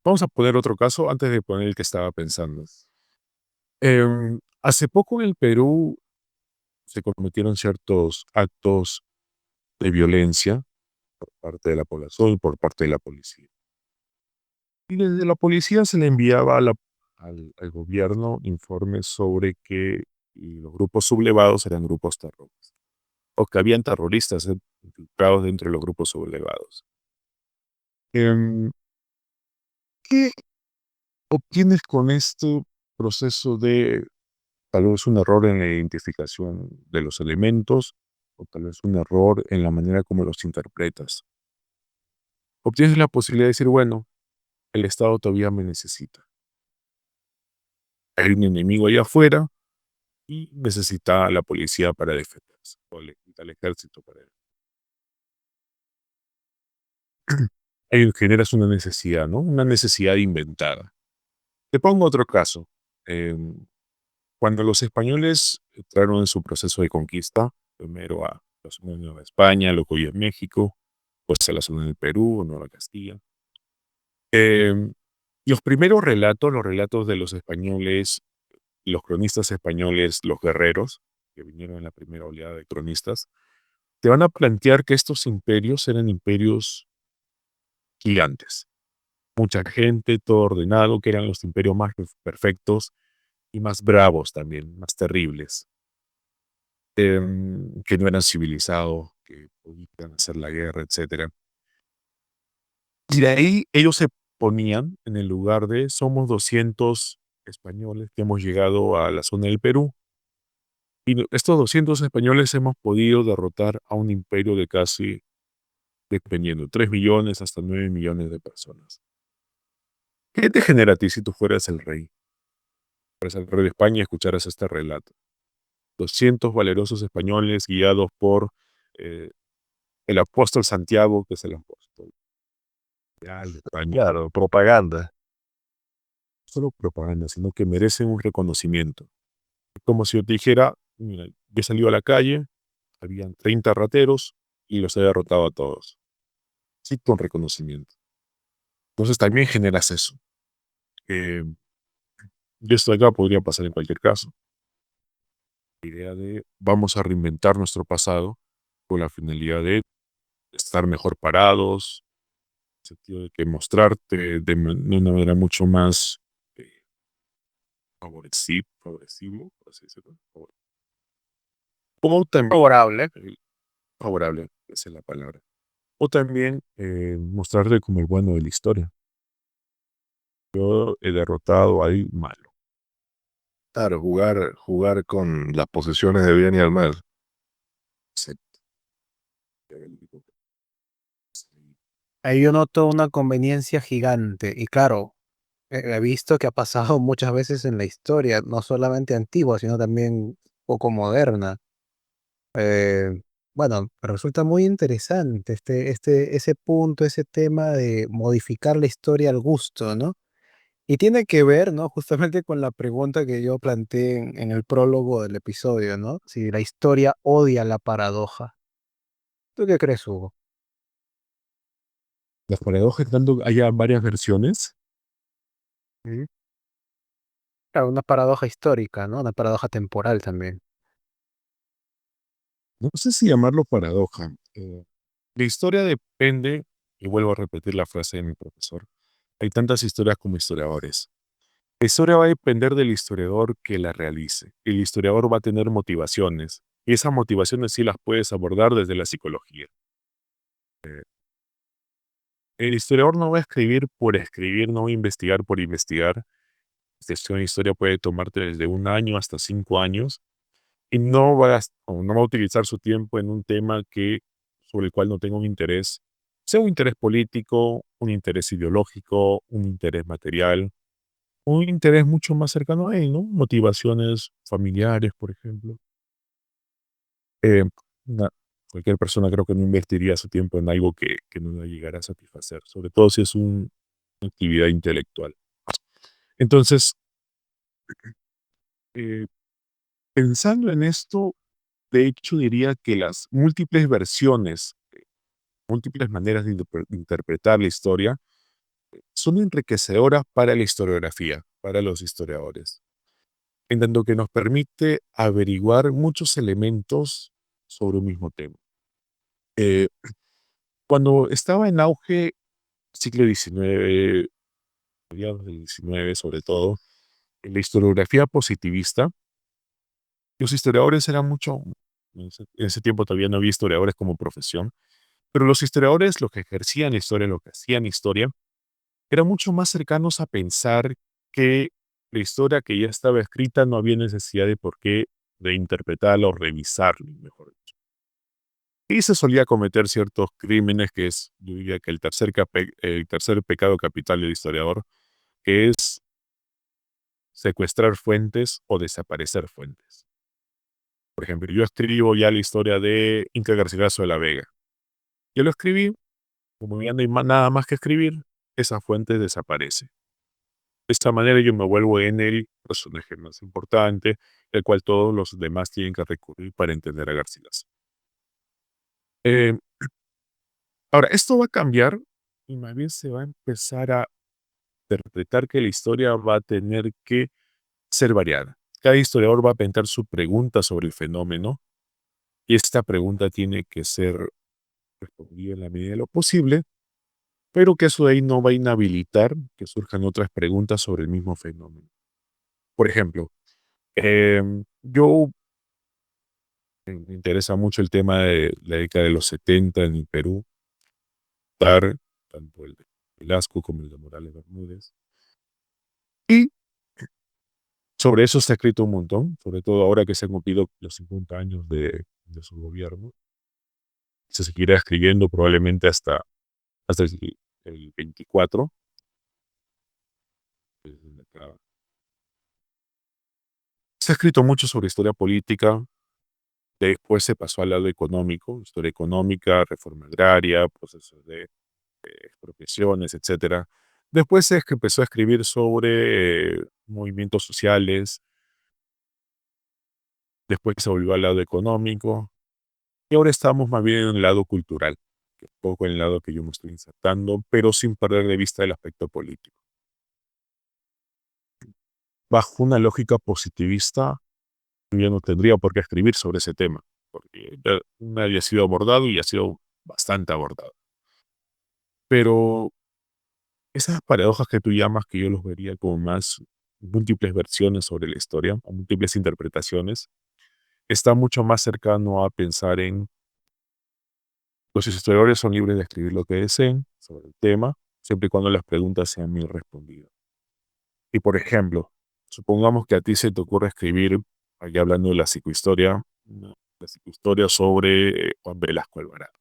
Vamos a poner otro caso antes de poner el que estaba pensando. Hace poco en el Perú se cometieron ciertos actos de violencia por parte de la población y por parte de la policía. Y desde la policía se le enviaba al gobierno informes sobre que los grupos sublevados eran grupos terroristas, o que habían terroristas infiltrados dentro de los grupos sublevados. Em, ¿Qué obtienes con este proceso de tal vez un error en la identificación de los elementos, o tal vez un error en la manera como los interpretas? Obtienes la posibilidad de decir, bueno, el Estado todavía me necesita. Hay un enemigo allá afuera y necesita a la policía para defenderse, o al ejército para defenderse. Ahí generas una necesidad, ¿no? Una necesidad inventada. Te pongo otro caso. Em, Cuando los españoles entraron en su proceso de conquista, primero a la zona de Nueva España, luego ya México, pues a la zona del Perú, Nueva Castilla. em, los primeros relatos, los relatos de los españoles, los cronistas españoles, los guerreros, que vinieron en la primera oleada de cronistas, te van a plantear que estos imperios eran imperios gigantes. Mucha gente, todo ordenado, que eran los imperios más perfectos y más bravos también, más terribles, que no eran civilizados, que podían hacer la guerra, etcétera. Y de ahí ellos se ponían en el lugar de somos 200 españoles que hemos llegado a la zona del Perú. Y estos 200 españoles hemos podido derrotar a un imperio de casi, dependiendo, 3 millones hasta 9 millones de personas. ¿Qué te genera a ti si tú fueras el rey? Fueras el rey de España y escucharas este relato. 200 valerosos españoles guiados por eh, el apóstol Santiago, que es el apóstol. Ya, el España. Claro, propaganda. No solo propaganda, sino que merecen un reconocimiento. Como si yo te dijera, mira, yo he salido a la calle, habían 30 rateros y los he derrotado a todos. Sí, con reconocimiento. Entonces también generas eso. Eh, y esto de acá podría pasar en cualquier caso. La idea de vamos a reinventar nuestro pasado con la finalidad de estar mejor parados, en el sentido de que mostrarte de una manera mucho más favorecible, por así decirlo. O también Favorable. favorable, esa es la palabra. O también mostrarte como el bueno de la historia. Yo he derrotado al malo. Claro, jugar con las posiciones de bien y el mal. Exacto. Ahí yo noto una conveniencia gigante. Y claro, he visto que ha pasado muchas veces en la historia, no solamente antigua, sino también poco moderna. Eh, bueno, resulta muy interesante ese punto, ese tema de modificar la historia al gusto, ¿no? Y tiene que ver, ¿no? Justamente con la pregunta que yo planteé en el prólogo del episodio, ¿no? Si la historia odia la paradoja. ¿Tú qué crees, Hugo? Las paradojas, tanto haya varias versiones. ¿Mm? Claro, una paradoja histórica, ¿no? Una paradoja temporal también. No sé si llamarlo paradoja. La historia depende, y vuelvo a repetir la frase de mi profesor, hay tantas historias como historiadores. La historia va a depender del historiador que la realice. El historiador va a tener motivaciones, y esas motivaciones sí las puedes abordar desde la psicología. El historiador no va a escribir por escribir, no va a investigar por investigar. Una historia puede tomarte desde 1 año hasta 5 años, y no va a utilizar su tiempo en un tema sobre el cual no tenga un interés, sea un interés político, un interés ideológico, un interés material, un interés mucho más cercano a él, ¿no? Motivaciones familiares, por ejemplo. Eh, una- Cualquier persona creo que no invertiría su tiempo en algo que no le llegara a satisfacer, sobre todo si es una actividad intelectual. Entonces, eh, pensando en esto, de hecho diría que las múltiples versiones, múltiples maneras de interpretar la historia son enriquecedoras para la historiografía, para los historiadores, en tanto que nos permite averiguar muchos elementos sobre un mismo tema. Eh, Cuando estaba en auge siglo XIX, mediados del XIX sobre todo, en la historiografía positivista, los historiadores eran en ese tiempo todavía no había historiadores como profesión, pero los historiadores, los que ejercían historia, lo que hacían historia, eran mucho más cercanos a pensar que la historia que ya estaba escrita no había necesidad de por qué de interpretarla o revisarla, mejor dicho. Y se solía cometer ciertos crímenes que yo diría que el tercer pecado capital del historiador, que es secuestrar fuentes o desaparecer fuentes. Por ejemplo, yo escribo ya la historia de Inca Garcilaso de la Vega. Yo lo escribí, como ya no hay nada más que escribir, esa fuente desaparece. De esta manera yo me vuelvo en el personaje más importante, el cual todos los demás tienen que recurrir para entender a Garcilaso. Eh, Ahora, esto va a cambiar y más bien se va a empezar a interpretar que la historia va a tener que ser variada. Cada historiador va a plantear su pregunta sobre el fenómeno y esta pregunta tiene que ser respondida en la medida de lo posible, pero que eso de ahí no va a inhabilitar que surjan otras preguntas sobre el mismo fenómeno. Por ejemplo, yo me interesa mucho el tema de la década de los 70 en el Perú, tanto el de Velasco como el de Morales Bermúdez. Y sobre eso se ha escrito un montón, sobre todo ahora que se han cumplido los 50 años de su gobierno. Se seguirá escribiendo probablemente hasta el 24. Se ha escrito mucho sobre historia política, después se pasó al lado económico, historia económica, reforma agraria, procesos de expropiaciones, etcétera. Después es que empezó a escribir sobre movimientos sociales, después se volvió al lado económico, y ahora estamos más bien en el lado cultural, que es un poco en el lado que yo me estoy insertando, pero sin perder de vista el aspecto político. Bajo una lógica positivista, yo ya no tendría por qué escribir sobre ese tema, porque ya nadie ha sido abordado y ha sido bastante abordado. Pero esas paradojas que tú llamas, que yo los vería como más múltiples versiones sobre la historia, o múltiples interpretaciones, está mucho más cercano a pensar en los historiadores son libres de escribir lo que deseen sobre el tema, siempre y cuando las preguntas sean bien respondidas. Y por ejemplo, supongamos que a ti se te ocurre escribir, aquí hablando de la psicohistoria, la psicohistoria sobre Juan Velasco Alvarado.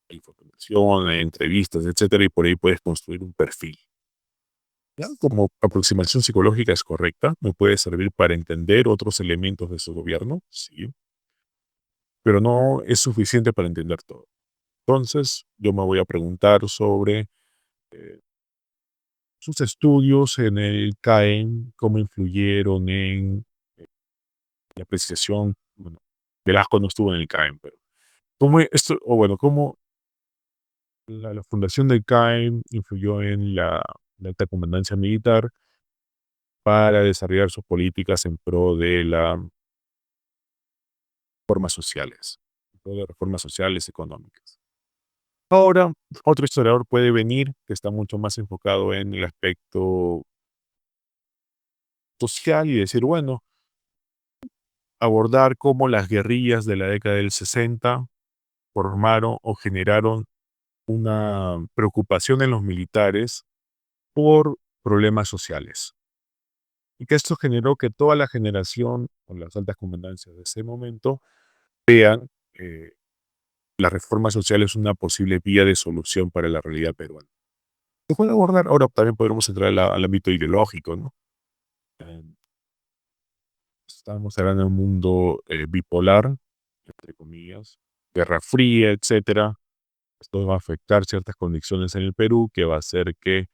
Hay información, hay entrevistas, etcétera, y por ahí puedes construir un perfil. ¿Ya? Como aproximación psicológica es correcta, me puede servir para entender otros elementos de su gobierno, sí, pero no es suficiente para entender todo. Entonces, yo me voy a preguntar sobre eh, sus estudios en el CAEN, cómo influyeron en la apreciación. Bueno, Velasco no estuvo en el CAEN, pero cómo la fundación del CAEM influyó en la alta comandancia militar para desarrollar sus políticas en pro de las reformas sociales, en pro de reformas sociales económicas. Ahora, otro historiador puede venir que está mucho más enfocado en el aspecto social y decir, bueno, abordar cómo las guerrillas de la década del 60 formaron o generaron una preocupación en los militares por problemas sociales. Y que esto generó que toda la generación o las altas comandancias de ese momento vean las reformas sociales una posible vía de solución para la realidad peruana. Se puede abordar, ahora también podremos entrar al ámbito ideológico, ¿no? Eh, Estamos hablando de un mundo bipolar, entre comillas, guerra fría, etcétera. Esto va a afectar ciertas condiciones en el Perú que va a hacer que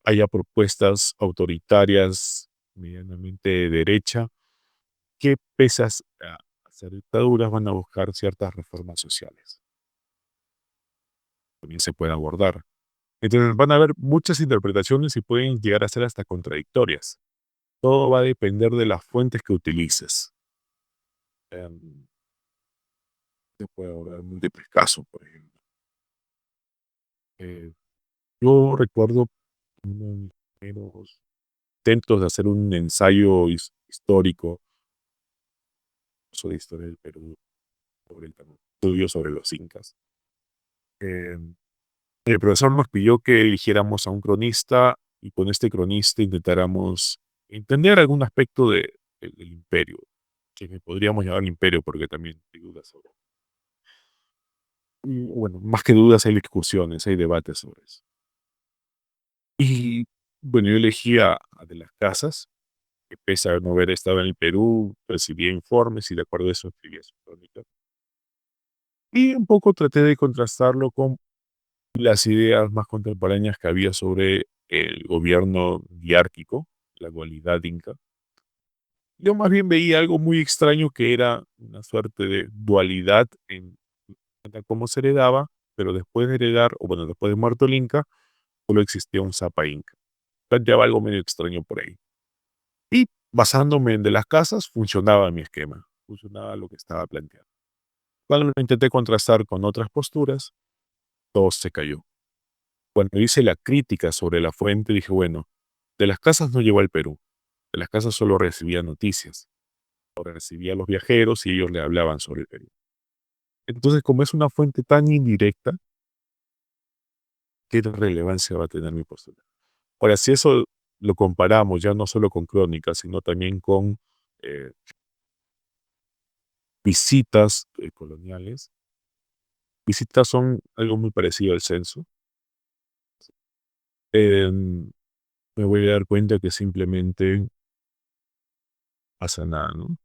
haya propuestas autoritarias medianamente de derecha que pese a ser dictaduras van a buscar ciertas reformas sociales. También se puede abordar. Entonces van a haber muchas interpretaciones y pueden llegar a ser hasta contradictorias. Todo va a depender de las fuentes que utilices. Em, Se puede hablar de múltiples casos, por ejemplo. Eh, yo recuerdo uno de mis primeros intentos de hacer un ensayo histórico sobre historia del Perú, sobre el estudio sobre los incas. Em, el profesor nos pidió que eligiéramos a un cronista y con este cronista intentáramos entender algún aspecto del imperio, que podríamos llamar imperio porque también hay dudas sobre. Bueno, más que dudas hay discusiones, hay debates sobre eso. Y bueno, yo elegí a de las Casas, que pese a no haber estado en el Perú, recibía informes y de acuerdo a eso escribía su crónica. Y un poco traté de contrastarlo con las ideas más contemporáneas que había sobre el gobierno diárquico, la dualidad inca. Yo más bien veía algo muy extraño que era una suerte de dualidad en cómo se heredaba, pero después de heredar, o bueno, después de muerto el Inca, solo existía un Zapa Inca. Planteaba algo medio extraño por ahí. Y basándome en de las casas, funcionaba mi esquema, funcionaba lo que estaba planteando. Cuando lo intenté contrastar con otras posturas, todo se cayó. Cuando hice la crítica sobre la fuente, dije, bueno, de las casas no llegó al Perú, de las casas solo recibía noticias, o recibía a los viajeros y ellos le hablaban sobre el Perú. Entonces, como es una fuente tan indirecta, ¿qué relevancia va a tener mi postura? Ahora, si eso lo comparamos ya no solo con crónicas, sino también con eh, visitas coloniales, visitas son algo muy parecido al censo. em, Me voy a dar cuenta que simplemente pasa nada, ¿no?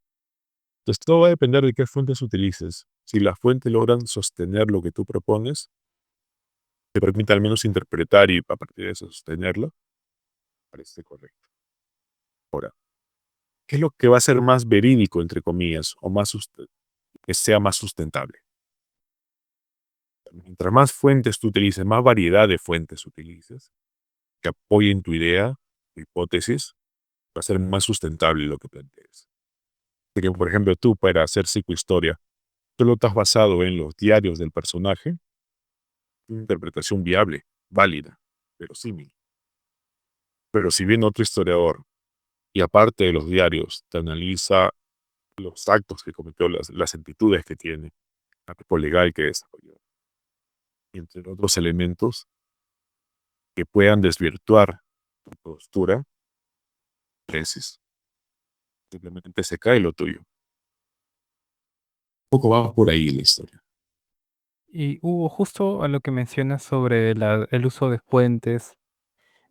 Entonces todo va a depender de qué fuentes utilices. Si las fuentes logran sostener lo que tú propones, te permite al menos interpretar y a partir de eso sostenerlo, parece correcto. Ahora, ¿qué es lo que va a ser más verídico, entre comillas, o que sea más sustentable? Mientras más fuentes tú utilices, más variedad de fuentes utilices, que apoyen tu idea, tu hipótesis, va a ser más sustentable lo que plantees. Porque, por ejemplo, tú para hacer psicohistoria, tú lo estás basado en los diarios del personaje, una interpretación viable, válida, verosímil. Pero si viene otro historiador y aparte de los diarios, te analiza los actos que cometió, las actitudes que tiene, el cuerpo legal que desarrolló, y entre otros elementos que puedan desvirtuar tu postura, tesis, simplemente se cae lo tuyo. Un poco va por ahí la historia. Y Hugo, justo a lo que mencionas sobre el uso de fuentes,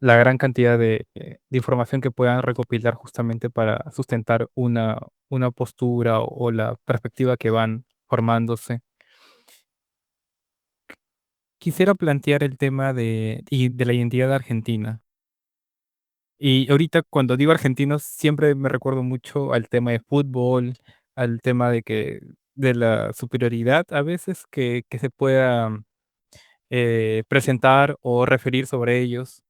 la gran cantidad de información que puedan recopilar justamente para sustentar una postura o la perspectiva que van formándose. Quisiera plantear el tema de la identidad argentina. Y ahorita cuando digo argentinos siempre me recuerdo mucho al tema de fútbol, al tema de la superioridad a veces que se pueda presentar o referir sobre ellos.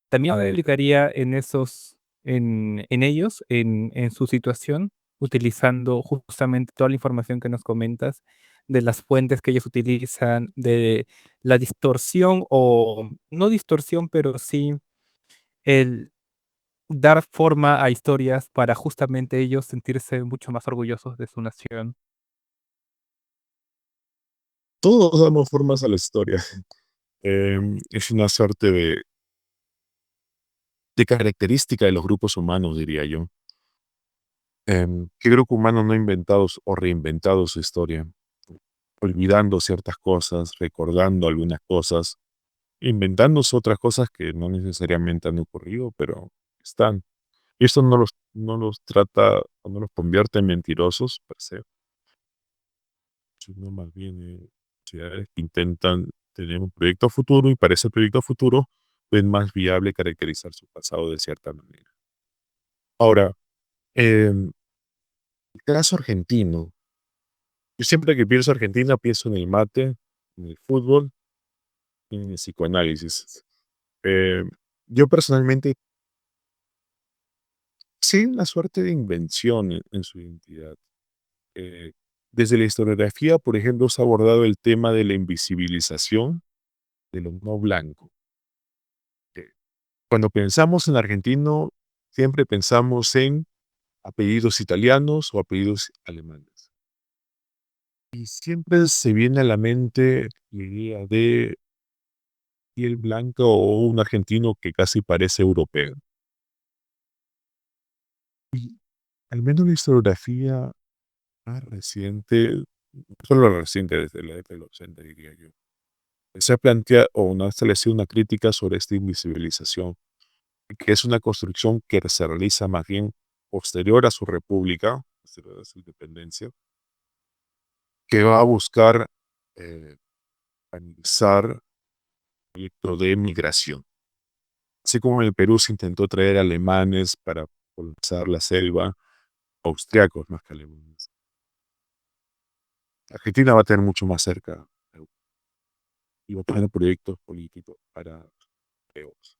También me aplicaría en esos en ellos, en su situación, utilizando justamente toda la información que nos comentas, de las fuentes que ellos utilizan, de la distorsión o no distorsión, pero sí el dar forma a historias para justamente ellos sentirse mucho más orgullosos de su nación. Todos damos formas a la historia. Es una suerte de característica de los grupos humanos, diría yo. ¿Qué grupo humano no ha inventado o reinventado su historia? Olvidando ciertas cosas, recordando algunas cosas, inventándose otras cosas que no necesariamente han ocurrido, pero están. Y esto no los trata o no los convierte en mentirosos, per se, sino más bien sociedades que intentan tener un proyecto futuro y para ese proyecto futuro es más viable caracterizar su pasado de cierta manera. Ahora, el caso argentino, yo siempre que pienso Argentina pienso en el mate, en el fútbol y en el psicoanálisis. Eh, yo personalmente sí una suerte de invención en su identidad. Eh, desde la historiografía, por ejemplo, se ha abordado el tema de la invisibilización de lo no blanco. Eh, Cuando pensamos en argentino, siempre pensamos en apellidos italianos o apellidos alemanes. Y siempre se viene a la mente la idea de piel blanca o un argentino que casi parece europeo. Y al menos la historiografía más reciente, no solo la reciente, desde la década de los 80, diría yo, se plantea o no establecido una crítica sobre esta invisibilización, que es una construcción que se realiza más bien posterior a su república, posterior a su independencia, que va a buscar analizar el proyecto de migración. Así como en el Perú se intentó traer alemanes para colonizar la selva, austriacos más que alemanes. Argentina va a tener mucho más cerca y va a tener proyectos políticos para europeos.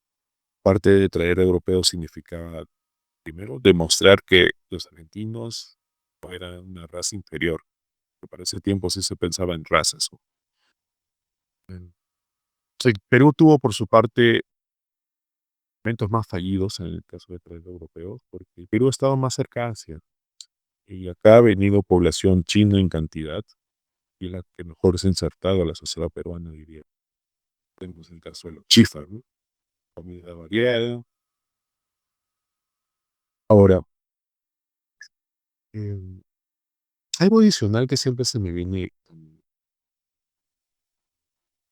Parte de traer europeos significaba, primero, demostrar que los argentinos no eran una raza inferior, que para ese tiempo sí se pensaba en razas. En- Perú tuvo por su parte momentos más fallidos en el caso de traer europeos, porque el Perú estaba más cerca a Asia y acá ha venido población china en cantidad y la que mejor se ha insertado a la sociedad peruana, diría. Tenemos el caso de los chifas, ¿no? Comida variada. Ahora, eh, algo adicional que siempre se me viene,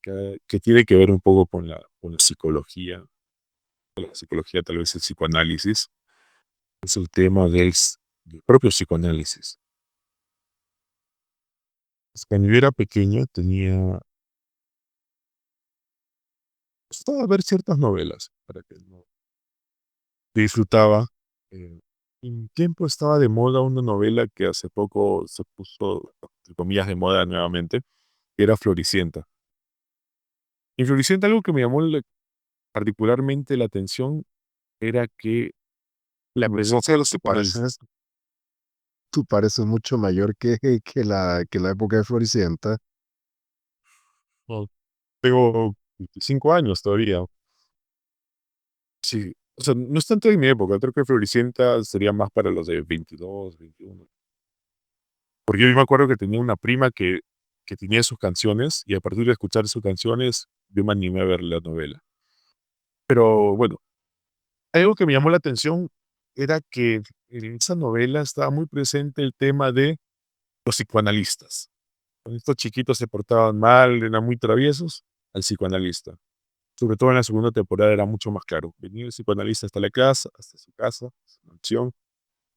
que tiene que ver un poco con la psicología, tal vez el psicoanálisis, es el tema del propio psicoanálisis. Cuando yo era pequeño gustaba ver ciertas novelas, para que no disfrutaba. En mi tiempo estaba de moda una novela que hace poco se puso, entre comillas, de moda nuevamente, que era Floricienta. En Floricienta algo que me llamó particularmente la atención era que la presencia de los psicoanalistas. Tú pareces mucho mayor que la época de Floricienta. No, tengo 25 años todavía. Sí, o sea, no es tanto de mi época, creo que Floricienta sería más para los de 22, 21. Porque yo me acuerdo que tenía una prima que tenía sus canciones y a partir de escuchar sus canciones yo me animé a ver la novela. Pero bueno, algo que me llamó la atención era que en esa novela estaba muy presente el tema de los psicoanalistas. Cuando estos chiquitos se portaban mal, eran muy traviesos, al psicoanalista. Sobre todo en la segunda temporada era mucho más claro. Venía el psicoanalista hasta su casa, su mansión,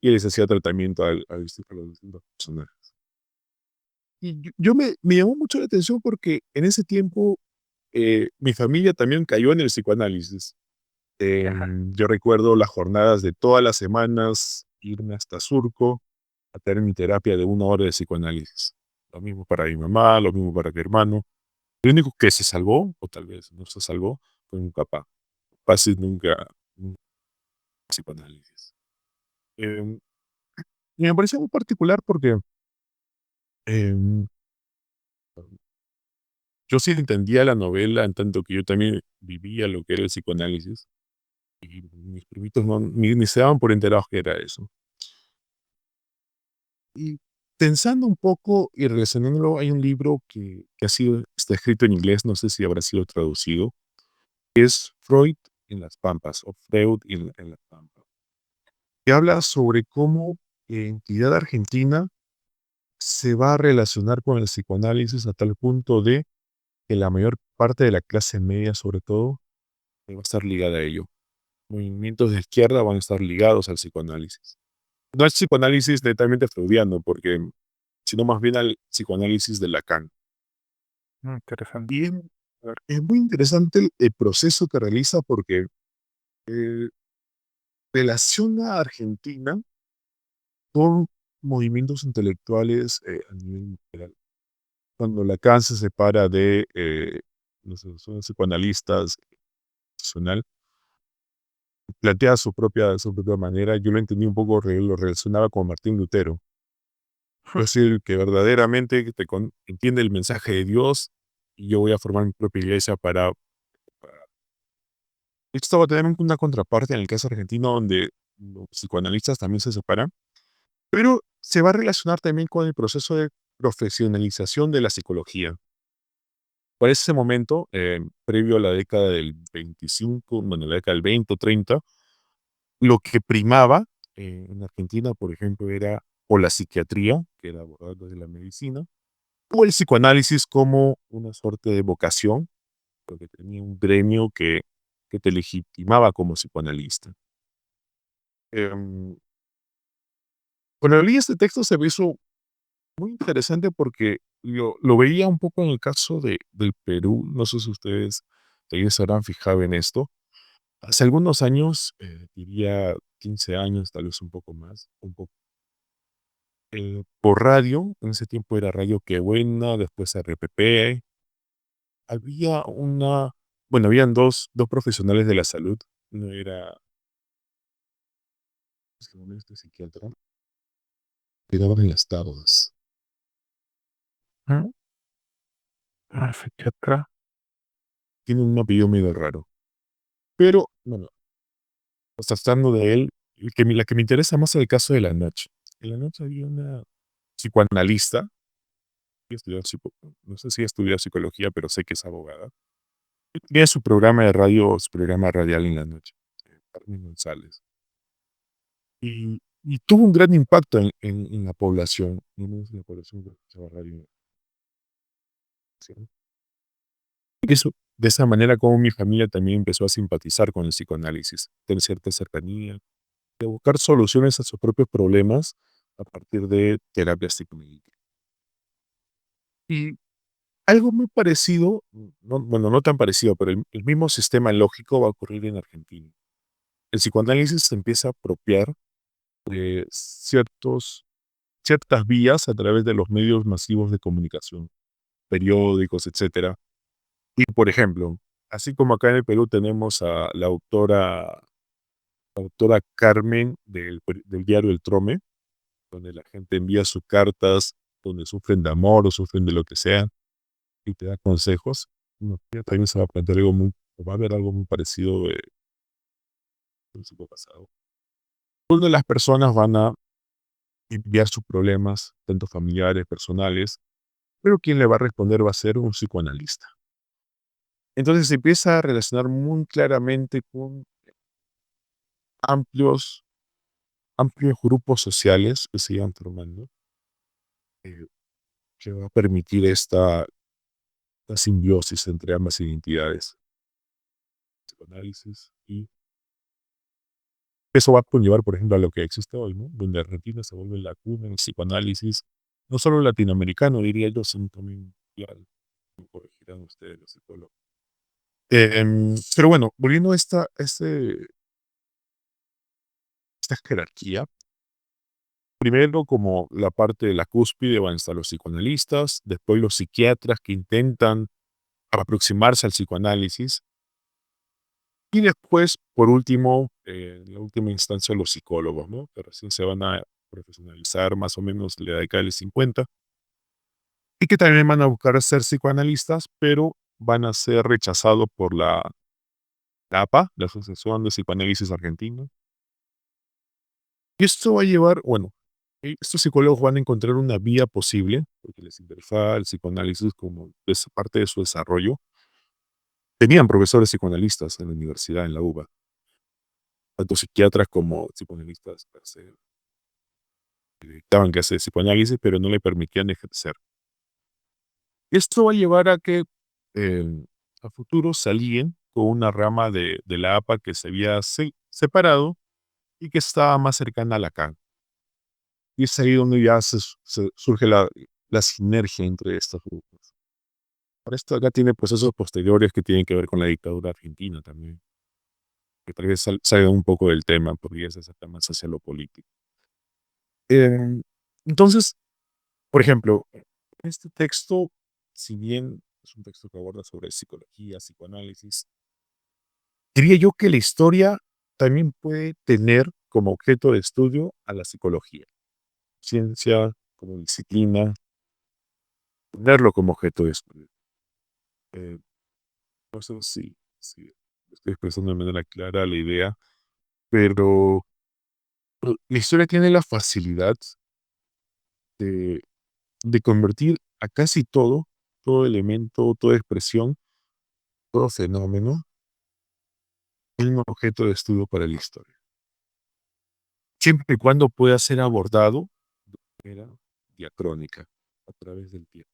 y les hacía tratamiento a los distintos personajes. Y yo me llamó mucho la atención porque en ese tiempo mi familia también cayó en el psicoanálisis. Yo recuerdo las jornadas de todas las semanas, irme hasta Surco, a tener mi terapia de 1 hora de psicoanálisis. Lo mismo para mi mamá, lo mismo para mi hermano. El único que se salvó, o tal vez no se salvó, fue mi papá. Papá sí nunca psicoanálisis. Em, y me pareció muy particular porque em, yo sí entendía la novela en tanto que yo también vivía lo que era el psicoanálisis y mis primitos ni se daban por enterados que era eso. Y pensando un poco y relacionándolo, hay un libro que está escrito en inglés, no sé si habrá sido traducido, que es Freud en las Pampas, o Freud en las Pampas, que habla sobre cómo entidad argentina se va a relacionar con el psicoanálisis a tal punto de que la mayor parte de la clase media, sobre todo, va a estar ligada a ello. Movimientos de izquierda van a estar ligados al psicoanálisis. No al psicoanálisis netamente freudiano, porque sino más bien al psicoanálisis de Lacan. Interesante. Y es muy interesante el proceso que realiza porque eh, relaciona a Argentina con movimientos intelectuales a nivel mundial. Cuando Lacan se separa de los psicoanalistas nacional, plantea su propia manera. Yo lo entendí un poco, lo relacionaba con Martín Lutero. Es decir, que verdaderamente entiende el mensaje de Dios y yo voy a formar mi propia iglesia para... Esto va a tener una contraparte en el caso argentino donde los psicoanalistas también se separan, pero se va a relacionar también con el proceso de profesionalización de la psicología. Por ese momento, previo a la década del 25, bueno, la década del 20 o 30, lo que primaba en Argentina, por ejemplo, era o la psiquiatría, que era abordada desde la medicina, o el psicoanálisis como una suerte de vocación, porque tenía un gremio que te legitimaba como psicoanalista. Em, Cuando leí este texto se me hizo muy interesante porque lo veía un poco en el caso del Perú. No sé si ustedes se habrán fijado en esto. Hace algunos años, diría 15 años, tal vez un poco más, por radio, en ese tiempo era Radio Qué Buena, después RPP, habían dos profesionales de la salud, uno era este psiquiatra, que daban en las tablas, ¿Mm? Psiquiatra. tiene un apellido medio raro, pero bueno, tratando de él, la que me interesa más es el caso de la noche. En la noche había una psicoanalista, que no sé si estudió psicología, pero sé que es abogada. Tenía su programa de radio, su programa radial en la noche, Carmen González. Y tuvo un gran impacto en la población, no menos en la población que escuchaba radio. ¿Sí? Y de esa manera como mi familia también empezó a simpatizar con el psicoanálisis, tener cierta cercanía, de buscar soluciones a sus propios problemas a partir de terapia psicomédica. Y algo muy parecido, bueno, no tan parecido, pero el mismo sistema lógico va a ocurrir en Argentina. El psicoanálisis se empieza a apropiar de ciertas vías a través de los medios masivos de comunicación, periódicos, etcétera. Y, por ejemplo, así como acá en el Perú tenemos a la autora Carmen del diario El Trome, donde la gente envía sus cartas, donde sufren de amor o sufren de lo que sea, y te da consejos. No, ya también se va a plantear o va a haber algo muy parecido el siglo pasado. Donde las personas van a enviar sus problemas, tanto familiares, personales, pero quien le va a responder va a ser un psicoanalista. Entonces se empieza a relacionar muy claramente con amplios, amplios grupos sociales que se iban formando, eh, que va a permitir esta simbiosis entre ambas identidades, psicoanálisis, y eso va a conllevar, por ejemplo, a lo que existe hoy, ¿no? Donde Argentina se vuelve la cuna del psicoanálisis, no solo latinoamericano, diría yo, sino también mundial. Me corregirán ustedes, los psicólogos. Pero bueno, volviendo a esta jerarquía, primero como la parte de la cúspide van a estar los psicoanalistas, después los psiquiatras que intentan aproximarse al psicoanálisis y después, por último, en la última instancia, los psicólogos, ¿no? Que recién se van a profesionalizar más o menos en la década del 50 y que también van a buscar ser psicoanalistas, pero van a ser rechazados por la APA, la Asociación de Psicoanálisis Argentina. Y esto va a llevar, bueno, estos psicólogos van a encontrar una vía posible, porque les interesaba el psicoanálisis como es parte de su desarrollo. Tenían profesores psicoanalistas en la universidad, en la UBA, tanto psiquiatras como psicoanalistas dictaban clases de psicoanálisis, pero no le permitían ejercer. Esto va a llevar a que a futuro salían con una rama de la APA que se había separado y que estaba más cercana a la CAN. Y es ahí donde ya surge la sinergia entre estos grupos. Por esto acá tiene procesos posteriores que tienen que ver con la dictadura argentina también, que tal vez salga un poco del tema, porque ya se acerca más hacia lo político. Em, entonces, por ejemplo, este texto, si bien es un texto que aborda sobre psicología, psicoanálisis, diría yo que la historia también puede tener como objeto de estudio a la psicología, ciencia como disciplina, tenerlo como objeto de estudio. Eh, no sé si estoy expresando de manera clara la idea, pero la historia tiene la facilidad de, de convertir a casi todo elemento, toda expresión, todo fenómeno, en un objeto de estudio para la historia. Siempre y cuando pueda ser abordado de manera diacrónica, a través del tiempo.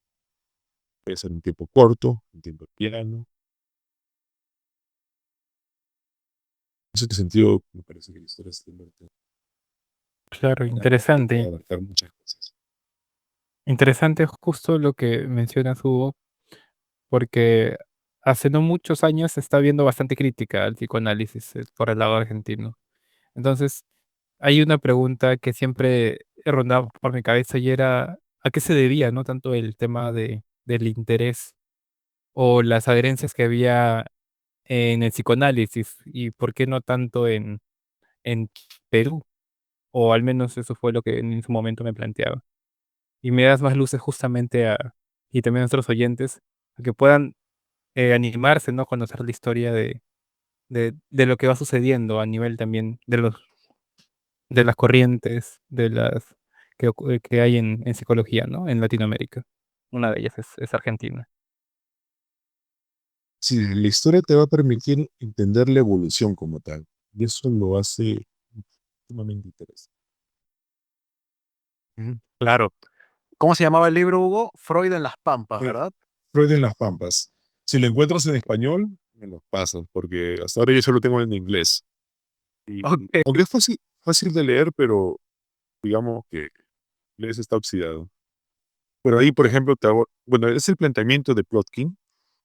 Puede ser un tiempo corto, un tiempo piano. En ese sentido, me parece que la historia se convierte Claro, en algo que puede interesante. abarcar muchas cosas. Interesante justo lo que mencionas, Hugo, porque hace no muchos años se está viendo bastante crítica al psicoanálisis por el lado argentino. Entonces, hay una pregunta que siempre rondaba por mi cabeza y era, ¿a qué se debía, no tanto el tema del interés o las adherencias que había en el psicoanálisis y por qué no tanto en Perú? O al menos eso fue lo que en su momento me planteaba. Y me das más luces justamente y también a nuestros oyentes, a que puedan animarse, ¿no? Conocer la historia de lo que va sucediendo a nivel también de las corrientes, que hay en psicología, ¿no? En Latinoamérica. Una de ellas es Argentina. Sí, la historia te va a permitir entender la evolución como tal. Y eso lo hace sumamente interesante. Claro. ¿Cómo se llamaba el libro, Hugo? Freud en las Pampas, Freud ¿verdad? Freud en las Pampas. Si lo encuentras en español, me lo pasas, porque hasta ahora yo solo tengo en inglés. Ok. Aunque es fácil de leer, pero digamos que el inglés está oxidado. Pero ahí, por ejemplo, bueno, es el planteamiento de Plotkin.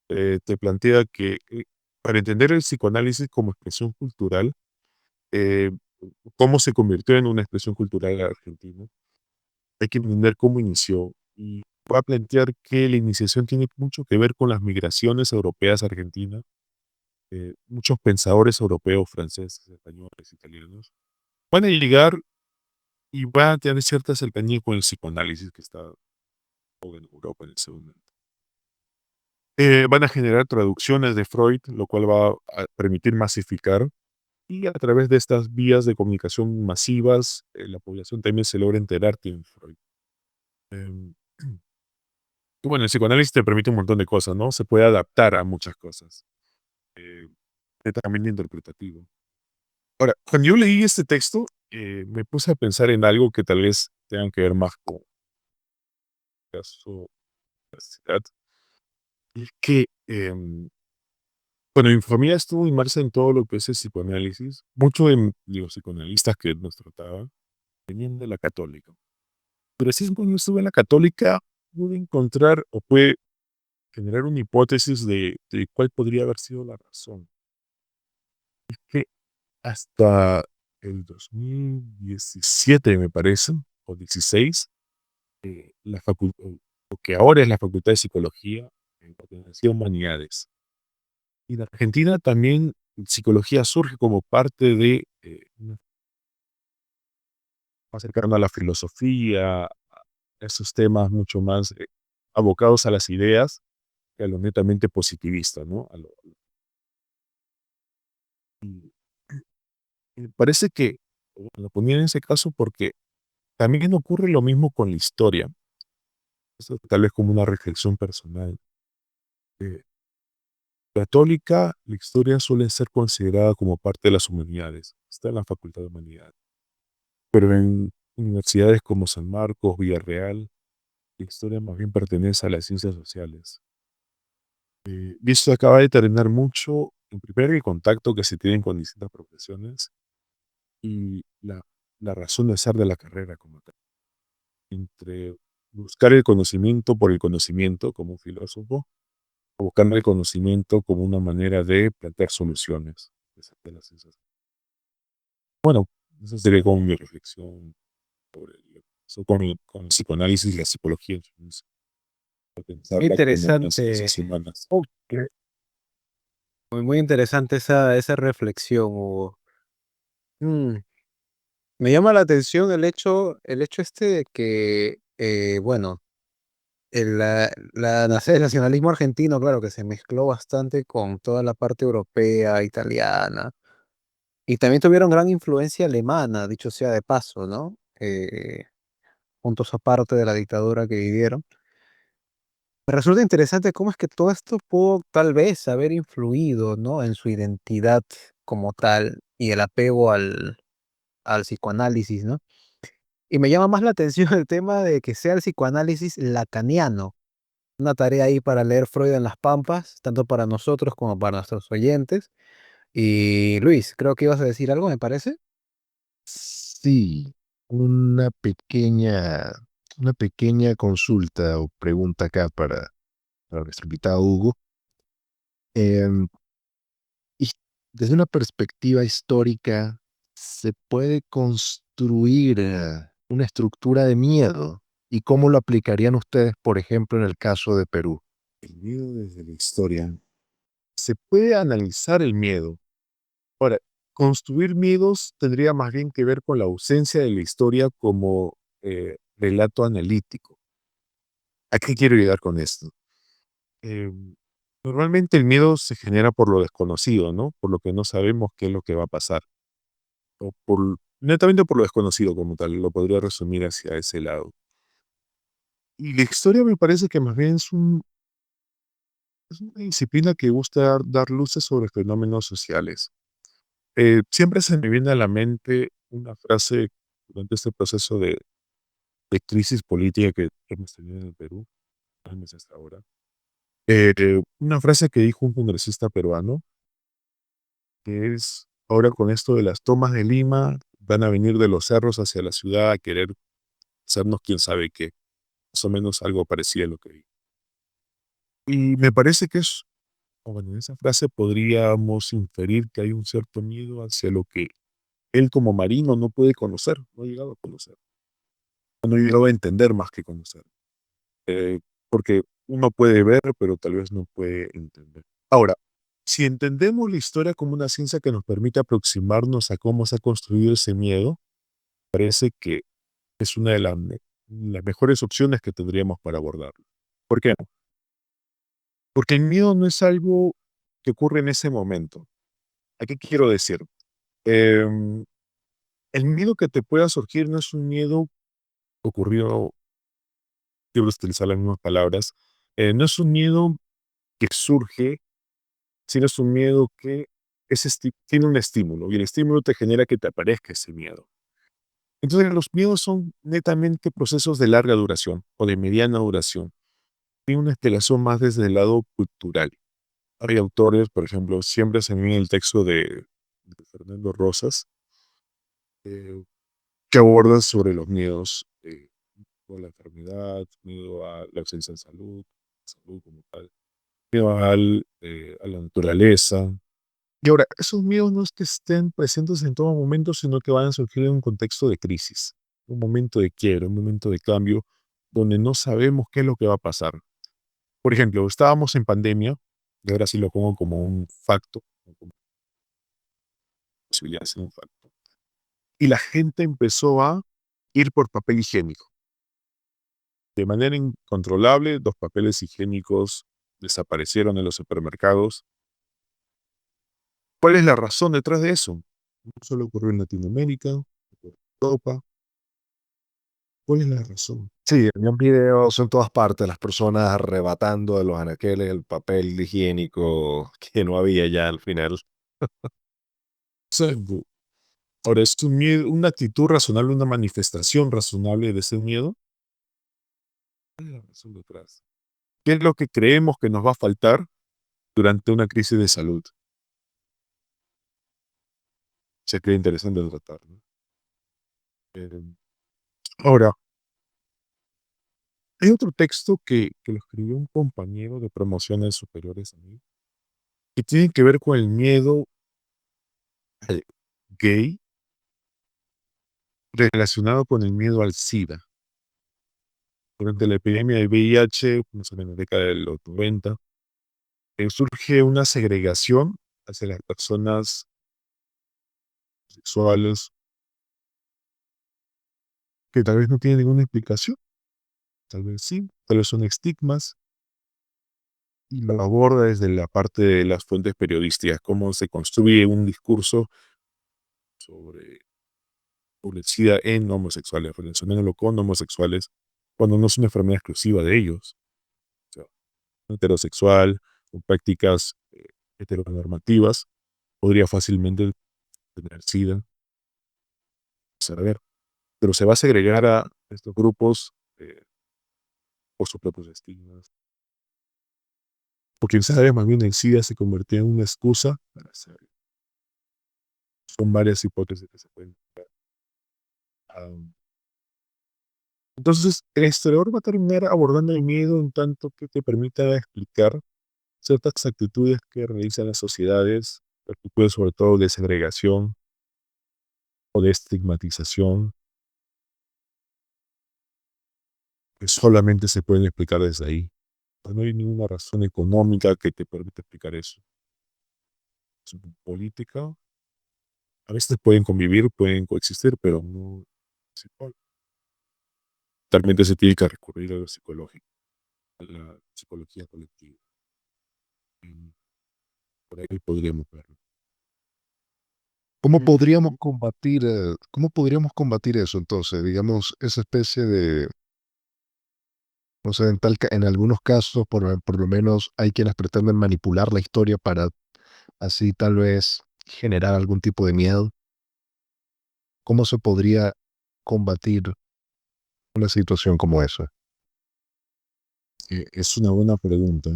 Te plantea que para entender el psicoanálisis como expresión cultural, eh, cómo se convirtió en una expresión cultural argentina, hay que entender cómo inició. Y va a plantear que la iniciación tiene mucho que ver con las migraciones europeas a Argentina. Muchos pensadores europeos, franceses, españoles, italianos, van a llegar y van a tener cierta cercanía con el psicoanálisis que está en Europa en ese momento. Van a generar traducciones de Freud, lo cual va a permitir masificar. Y a través de estas vías de comunicación masivas, la población también se logra enterar quién es Freud. Em, y bueno, el psicoanálisis te permite un montón de cosas, ¿no? Se puede adaptar a muchas cosas. Eh, Netamente interpretativo. Ahora, cuando yo leí este texto, me puse a pensar en algo que tal vez tenga que ver más con caso universidad. Y es que, bueno, mi familia estuvo inmersa en todo lo que es el psicoanálisis. Muchos de los psicoanalistas que nos trataban venían de la católica. Pero así es cuando estuve en la católica, pude encontrar o pude generar una hipótesis de cuál podría haber sido la razón. Que hasta el 2017, me parece, o XVI, lo que ahora es la Facultad de Psicología, en la Universidad de Humanidades. Y en Argentina también psicología surge como parte de más cercano a la filosofía, a esos temas mucho más abocados a las ideas que a lo netamente positivista, ¿no? Y me parece que lo ponía en ese caso porque también ocurre lo mismo con la historia. Eso tal vez como una reflexión personal. Eh, Católica, la historia suele ser considerada como parte de las humanidades. Está en la Facultad de Humanidades. Pero en universidades como San Marcos, Villarreal, la historia más bien pertenece a las ciencias sociales. Y esto acaba de determinar mucho, en primer el contacto que se tienen con distintas profesiones y la razón de ser de la carrera como tal. Entre buscar el conocimiento por el conocimiento como un filósofo, o buscar el conocimiento como una manera de plantear soluciones de las ciencias. Bueno, esa sería como mi reflexión sobre eso con el psicoanálisis y la psicología. Entonces, Muy pensarla como unas interesante, ciencias humanas. muy interesante esa reflexión, Hugo. Mm, Me llama la atención el hecho este de que, bueno, el nacionalismo argentino, claro, que se mezcló bastante con toda la parte europea, italiana, y también tuvieron gran influencia alemana, dicho sea de paso, ¿no? Puntos aparte de la dictadura que vivieron. Me resulta interesante cómo es que todo esto pudo tal vez haber influido, ¿no? En su identidad como tal y el apego al psicoanálisis, ¿no? Y me llama más la atención el tema de que sea el psicoanálisis lacaniano. Una tarea ahí para leer Freud en las Pampas, tanto para nosotros como para nuestros oyentes. Y Luis, creo que ibas a decir algo, me parece. Sí, una pequeña consulta o pregunta acá para nuestro invitado Hugo. Em, y desde una perspectiva histórica, ¿se puede construir una estructura de miedo? ¿Y cómo lo aplicarían ustedes, por ejemplo, en el caso de Perú? El miedo desde la historia. Se puede analizar el miedo. Ahora, construir miedos tendría más bien que ver con la ausencia de la historia como relato analítico. ¿A qué quiero llegar con esto? Eh, Normalmente el miedo se genera por lo desconocido, ¿no? Por lo que no sabemos qué es lo que va a pasar. O netamente por lo desconocido como tal, lo podría resumir hacia ese lado. Y la historia me parece que más bien es una disciplina que busca dar luces sobre fenómenos sociales. Siempre se me viene a la mente una frase durante este proceso de crisis política que hemos tenido en el Perú, meses hasta ahora. Una frase que dijo un congresista peruano, que es, ahora con esto de las tomas de Lima, van a venir de los cerros hacia la ciudad a querer hacernos quién sabe qué. Más o menos algo parecido a lo que dijo. Y me parece que o bueno, en esa frase podríamos inferir que hay un cierto miedo hacia lo que él como marino no puede conocer, no ha llegado a conocer, no ha llegado a entender más que conocer. Porque uno puede ver, pero tal vez no puede entender. Ahora, si entendemos la historia como una ciencia que nos permite aproximarnos a cómo se ha construido ese miedo, parece que es una de las mejores opciones que tendríamos para abordarlo. ¿Por qué? Porque el miedo no es algo que ocurre en ese momento. ¿A qué quiero decir? Em, el miedo que te pueda surgir no es un miedo ocurrido, quiero utilizar las mismas palabras, no es un miedo que surge, sino es un miedo que tiene un estímulo y el estímulo te genera que te aparezca ese miedo. Entonces los miedos son netamente procesos de larga duración o de mediana duración. Tiene una explicación más desde el lado cultural. Hay autores, por ejemplo, siempre se ve en el texto de Fernando Rosas, eh, que abordan sobre los miedos a la enfermedad, miedo a la ausencia de salud como tal, miedo a la naturaleza. Y ahora, esos miedos no es que estén presentes en todo momento, sino que van a surgir en un contexto de crisis. un momento de quiebre, un momento de cambio, donde no sabemos qué es lo que va a pasar. Por ejemplo, estábamos en pandemia, y ahora sí lo pongo como un facto, como posibilidad de ser un facto, y la gente empezó a ir por papel higiénico. De manera incontrolable, los papeles higiénicos desaparecieron en los supermercados. ¿Cuál es la razón detrás de eso? No solo ocurrió en Latinoamérica, ocurrió en Europa. ¿Cuál es la razón? Sí, habían videos en todas partes, las personas arrebatando de los anaqueles el papel higiénico que no había ya al final. O ahora, ¿es un miedo, una actitud razonable, una manifestación razonable de ese miedo? ¿Cuál es la razón detrás? ¿Qué es lo que creemos que nos va a faltar durante una crisis de salud? Se cree interesante tratar, ¿no? Eh, ahora, hay otro texto que lo escribió un compañero de promociones superiores a mí, que tiene que ver con el miedo al gay relacionado con el miedo al SIDA. Durante la epidemia de VIH, más o menos en la década de los 90, surge una segregación hacia las personas sexuales que tal vez no tienen ninguna explicación, tal vez sí, tal vez son estigmas, y lo aborda desde la parte de las fuentes periodísticas, cómo se construye un discurso sobre el SIDA en homosexuales, relacionándolo con homosexuales, cuando no es una enfermedad exclusiva de ellos. O sea, un heterosexual, con prácticas heteronormativas, podría fácilmente tener SIDA, saber, pero se va a segregar a estos grupos por sus propios estigmas. Porque sabe, más bien el SIDA se convirtió en una excusa para hacerlo. Son varias hipótesis que se pueden dar. Entonces, el historiador va a terminar abordando el miedo en tanto que te permita explicar ciertas actitudes que realizan las sociedades, actitudes sobre todo de segregación o de estigmatización, que solamente se pueden explicar desde ahí. Pues no hay ninguna razón económica que te permita explicar eso. Política, a veces pueden convivir, pueden coexistir, pero no principal. Talmente se tiene que recurrir a lo psicológico, a la psicología colectiva. Y por ahí podríamos verlo. ¿Cómo podríamos combatir eso entonces? Digamos, esa especie de, no sé, en algunos casos, por lo menos hay quienes pretenden manipular la historia para así tal vez generar algún tipo de miedo. ¿Cómo se podría combatir una situación como esa? Es una buena pregunta.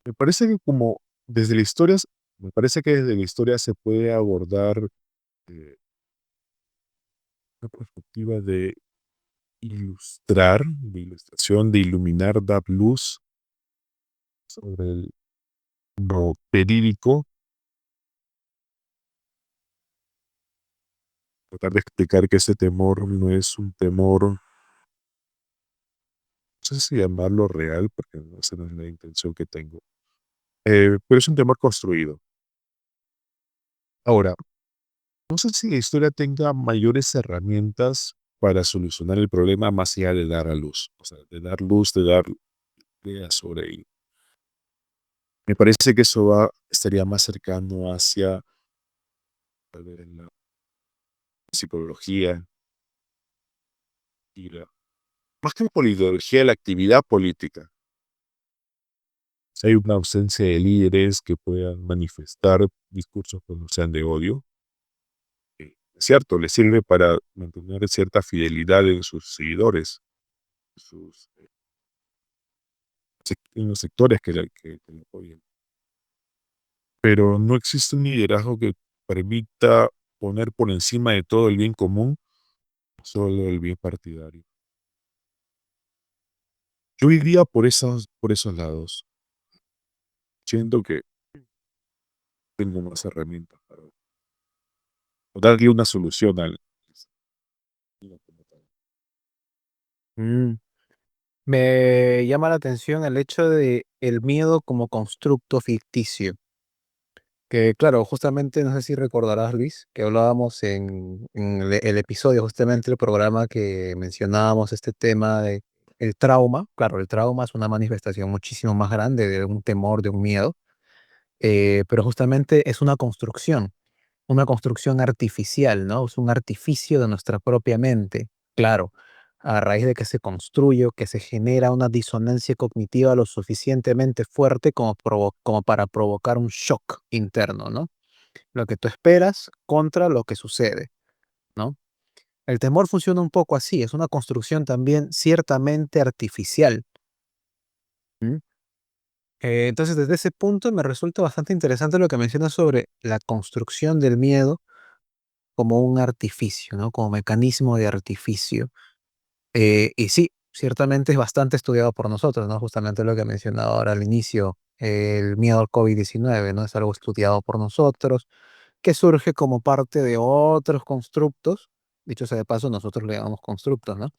Me parece que como desde la historia, me parece que desde la historia se puede abordar eh, una perspectiva de ilustrar, de ilustración, de iluminar, dar luz sobre lo verídico, tratar de explicar que ese temor no es un temor, no sé si llamarlo real, porque no, esa no es la intención que tengo, pero es un temor construido. Ahora, no sé si la historia tenga mayores herramientas para solucionar el problema más allá de dar a luz, o sea, de dar luz, de dar ideas sobre ello. Me parece que eso estaría más cercano hacia tal vez, la psicología y más que la ideología, la actividad política. Si hay una ausencia de líderes que puedan manifestar discursos que no sean de odio, es cierto, les sirve para mantener cierta fidelidad en sus seguidores, sus, en los sectores que le apoyan. Pero no existe un liderazgo que permita poner por encima de todo el bien común solo el bien partidario. Yo iría por esos lados. Siento que tengo más herramientas para darle una solución al. Mm. Me llama la atención el hecho de el miedo como constructo ficticio. Que claro, justamente, no sé si recordarás, Luis, que hablábamos en el episodio, justamente el programa que mencionábamos este tema de el trauma. Claro, el trauma es una manifestación muchísimo más grande de un temor, de un miedo, pero justamente es una construcción artificial, ¿no? Es un artificio de nuestra propia mente. Claro, a raíz de que se construye, o que se genera una disonancia cognitiva lo suficientemente fuerte como para provocar un shock interno, ¿no? Lo que tú esperas contra lo que sucede, ¿no? El temor funciona un poco así, es una construcción también ciertamente artificial. ¿M? Entonces, desde ese punto me resulta bastante interesante lo que mencionas sobre la construcción del miedo como un artificio, ¿no? Como mecanismo de artificio. Y sí, ciertamente es bastante estudiado por nosotros, ¿no? Justamente lo que mencionaba ahora al inicio, el miedo al COVID-19, ¿no? Es algo estudiado por nosotros, que surge como parte de otros constructos, dicho sea de paso, nosotros le llamamos constructos, ¿no?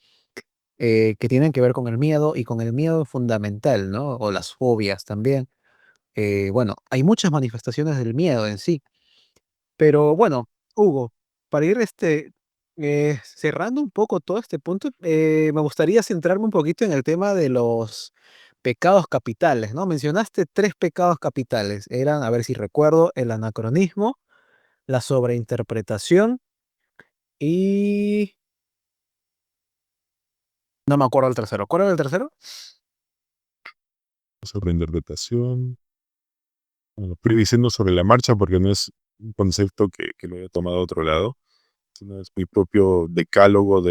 Que tienen que ver con el miedo y con el miedo fundamental, ¿no? O las fobias también. Bueno, hay muchas manifestaciones del miedo en sí, pero bueno, Hugo, para ir cerrando un poco todo este punto, me gustaría centrarme un poquito en el tema de los pecados capitales, ¿no? Mencionaste tres pecados capitales. Eran, a ver si recuerdo, el anacronismo, la sobreinterpretación y no me acuerdo el tercero. ¿Cuál era el tercero? Sobreinterpretación. Bueno, estoy diciendo sobre la marcha porque no es un concepto que lo haya tomado a otro lado, sino es mi propio decálogo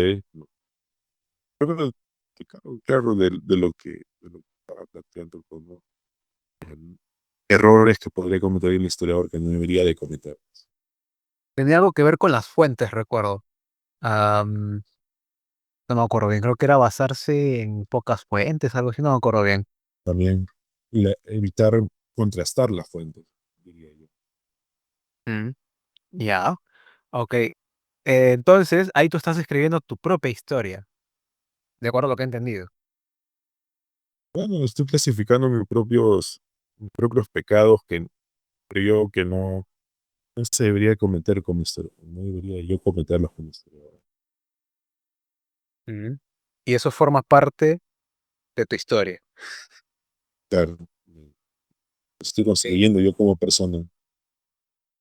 claro, de lo que estaba planteando como errores que podría cometer el historiador que no debería de cometer. Tenía algo que ver con las fuentes, recuerdo. Am, no me acuerdo bien, creo que era basarse en pocas fuentes, algo así, no me acuerdo bien. También evitar contrastar las fuentes, diría yo. Mm, ya, ok. Entonces, ahí tú estás escribiendo tu propia historia, de acuerdo a lo que he entendido. Bueno, estoy clasificando mis propios pecados que creo que no se debería cometer como historiador, no debería yo cometerlos como historiador. Mm. Y eso forma parte de tu historia. Claro, estoy construyendo yo como persona,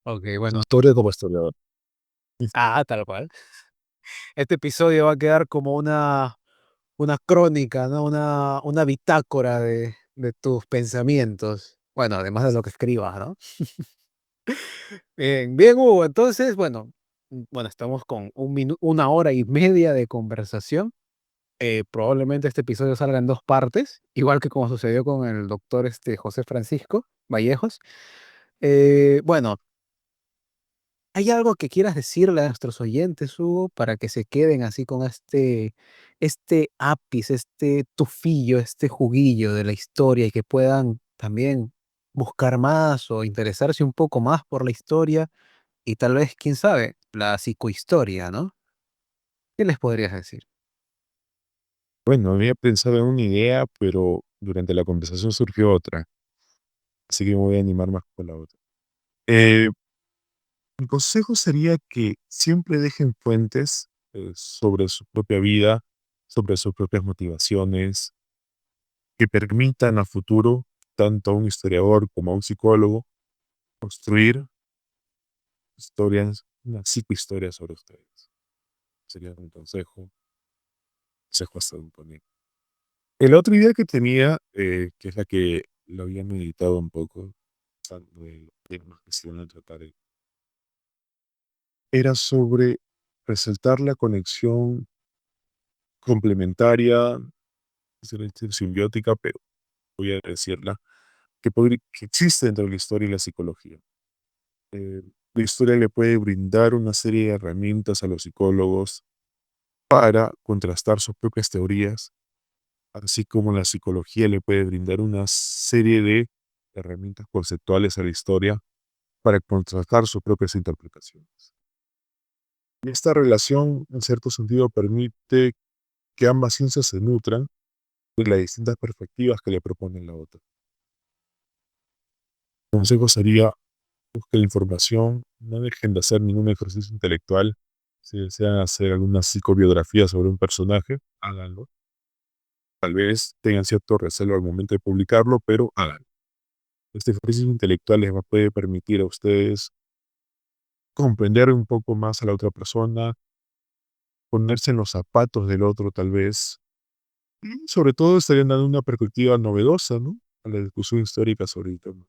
Ok, mi bueno. historia como historiador. Tal cual. Este episodio va a quedar como una crónica, ¿no? Una bitácora de tus pensamientos. Bueno, además de lo que escribas, ¿no? Bien, bien, Hugo. Entonces, bueno, bueno, estamos con una hora y media de conversación. Probablemente este episodio salga en dos partes, igual que como sucedió con el doctor José Francisco Vallejos. Bueno, ¿hay algo que quieras decirle a nuestros oyentes, Hugo, para que se queden así con este ápice, este tufillo, este juguillo de la historia y que puedan también buscar más o interesarse un poco más por la historia y tal vez, quién sabe, la psicohistoria, ¿no? ¿Qué les podrías decir? Bueno, había pensado en una idea, pero durante la conversación surgió otra, así que me voy a animar más con la otra. Eh, Mi consejo sería que siempre dejen fuentes sobre su propia vida, sobre sus propias motivaciones, que permitan a futuro, tanto a un historiador como a un psicólogo, construir historias, una psicohistoria sobre ustedes. Sería un consejo hasta un poner. La otra idea que tenía, que es la que lo había meditado un poco, pensando en los temas que se van a tratar, era sobre resaltar la conexión complementaria, es decir, simbiótica, pero voy a decirla, que existe dentro de la historia y la psicología. Eh, la historia le puede brindar una serie de herramientas a los psicólogos para contrastar sus propias teorías, así como la psicología le puede brindar una serie de herramientas conceptuales a la historia para contrastar sus propias interpretaciones. Y esta relación, en cierto sentido, permite que ambas ciencias se nutran de las distintas perspectivas que le propone la otra. El consejo sería: busquen información, no dejen de hacer ningún ejercicio intelectual. Si desean hacer alguna psicobiografía sobre un personaje, háganlo. Tal vez tengan cierto recelo al momento de publicarlo, pero háganlo. Este ejercicio intelectual les puede permitir a ustedes comprender un poco más a la otra persona, ponerse en los zapatos del otro tal vez, y sobre todo estarían dando una perspectiva novedosa, ¿no?, a la discusión histórica sobre el tema.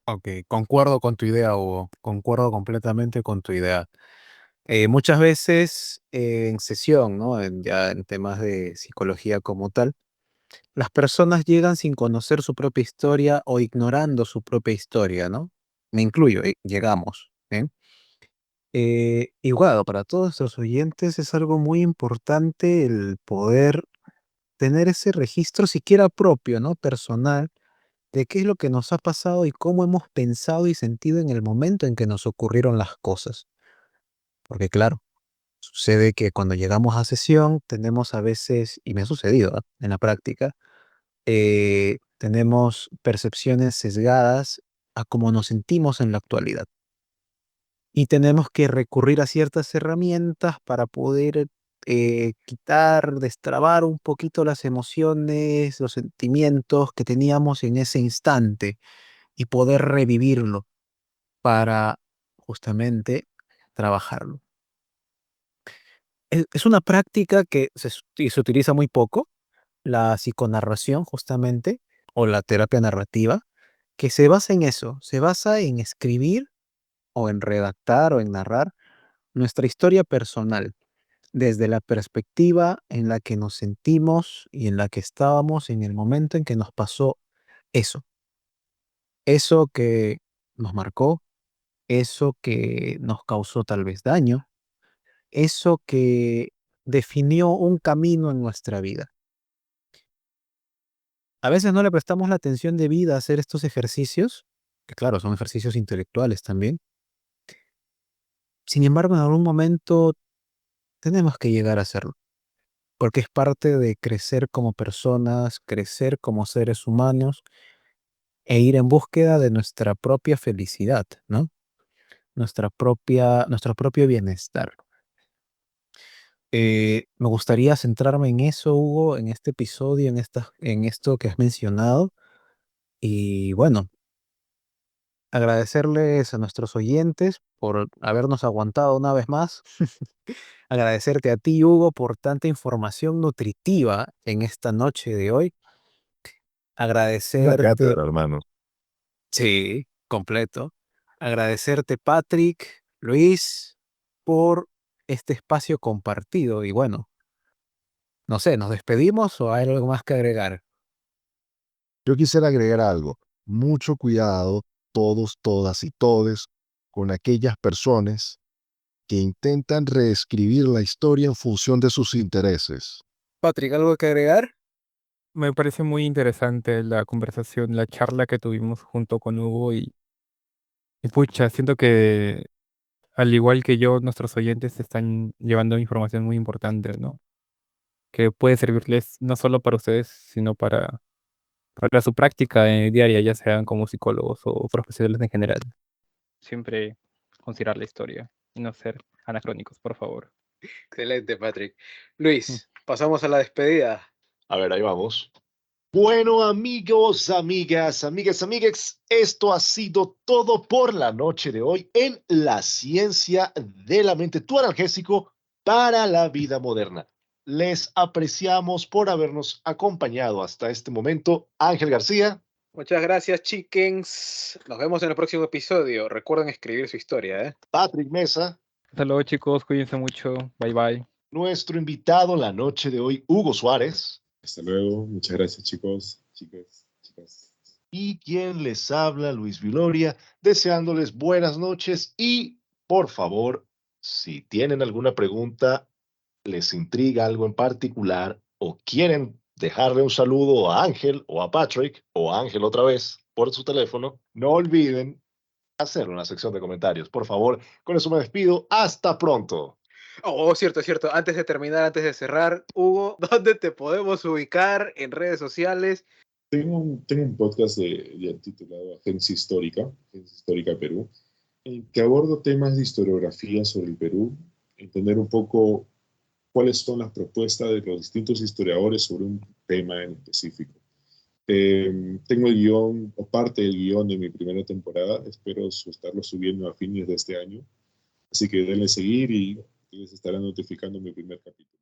Ok, concuerdo con tu idea, Hugo. Concuerdo completamente con tu idea. Muchas veces en sesión, ¿no? Ya en temas de psicología como tal, las personas llegan sin conocer su propia historia o ignorando su propia historia, ¿no? Me incluyo, llegamos, ¿eh? Igual, para todos nuestros oyentes es algo muy importante el poder tener ese registro siquiera propio, ¿no? Personal, de qué es lo que nos ha pasado y cómo hemos pensado y sentido en el momento en que nos ocurrieron las cosas. Porque claro, sucede que cuando llegamos a sesión tenemos a veces, y me ha sucedido, en la práctica, tenemos percepciones sesgadas a cómo nos sentimos en la actualidad. Y tenemos que recurrir a ciertas herramientas para poder quitar, destrabar un poquito las emociones, los sentimientos que teníamos en ese instante y poder revivirlo para justamente trabajarlo. Es una práctica que se utiliza muy poco, la psiconarración justamente, o la terapia narrativa, que se basa en eso, se basa en escribir o en redactar o en narrar nuestra historia personal, desde la perspectiva en la que nos sentimos y en la que estábamos en el momento en que nos pasó eso. Eso que nos marcó, eso que nos causó tal vez daño, eso que definió un camino en nuestra vida. A veces no le prestamos la atención debida a hacer estos ejercicios, que claro, son ejercicios intelectuales también. Sin embargo, en algún momento tenemos que llegar a hacerlo, porque es parte de crecer como personas, crecer como seres humanos e ir en búsqueda de nuestra propia felicidad, ¿no? Nuestro propio bienestar. Me gustaría centrarme en eso, Hugo, en este episodio, en esto que has mencionado. Y bueno, agradecerles a nuestros oyentes por habernos aguantado una vez más. Agradecerte a ti, Hugo, por tanta información nutritiva en esta noche de hoy. Una Agradecerte, cátedra, hermano. sí, completo. Agradecerte, Patrick, Luis, por este espacio compartido. Y bueno, no sé, ¿nos despedimos o hay algo más que agregar? Yo quisiera agregar algo. Mucho cuidado, todos, todas y todes, con aquellas personas que intentan reescribir la historia en función de sus intereses. Patrick, ¿algo que agregar? Me parece muy interesante la conversación, la charla que tuvimos junto con Hugo y pucha, siento que al igual que yo, nuestros oyentes están llevando información muy importante, ¿no? Que puede servirles no solo para ustedes, sino para su práctica diaria, ya sean como psicólogos o profesionales en general. Siempre considerar la historia y no ser anacrónicos, por favor. Excelente, Patrick. Luis, pasamos a la despedida. A ver, ahí vamos. Bueno, amigos, amigas, amigues, esto ha sido todo por la noche de hoy en La Ciencia de la Mente, tu analgésico para la vida moderna. Les apreciamos por habernos acompañado hasta este momento. Ángel García, Muchas gracias, chickens. Nos vemos en el próximo episodio. Recuerden escribir su historia, ¿eh? Patrick Mesa, Hasta luego, chicos, cuídense mucho. Bye bye. nuestro invitado la noche de hoy, Hugo Suárez, Hasta luego. Muchas gracias, chicos, chicas, chicas. y quien les habla, Luis Viloria, deseándoles buenas noches y, por favor, si tienen alguna pregunta, les intriga algo en particular o quieren dejarle un saludo a Ángel o a Patrick o a Ángel otra vez por su teléfono, no olviden hacer una sección de comentarios, por favor. Con eso me despido. Hasta pronto. Oh, cierto, cierto. Antes de terminar, antes de cerrar, Hugo, ¿dónde te podemos ubicar en redes sociales? Tengo un podcast titulado Agencia Histórica Perú, en que abordo temas de historiografía sobre el Perú, entender un poco cuáles son las propuestas de los distintos historiadores sobre un tema en específico. Tengo el guión o parte del guión de mi primera temporada, espero estarlo subiendo a fines de este año, así que denle seguir y les estarán notificando mi primer capítulo.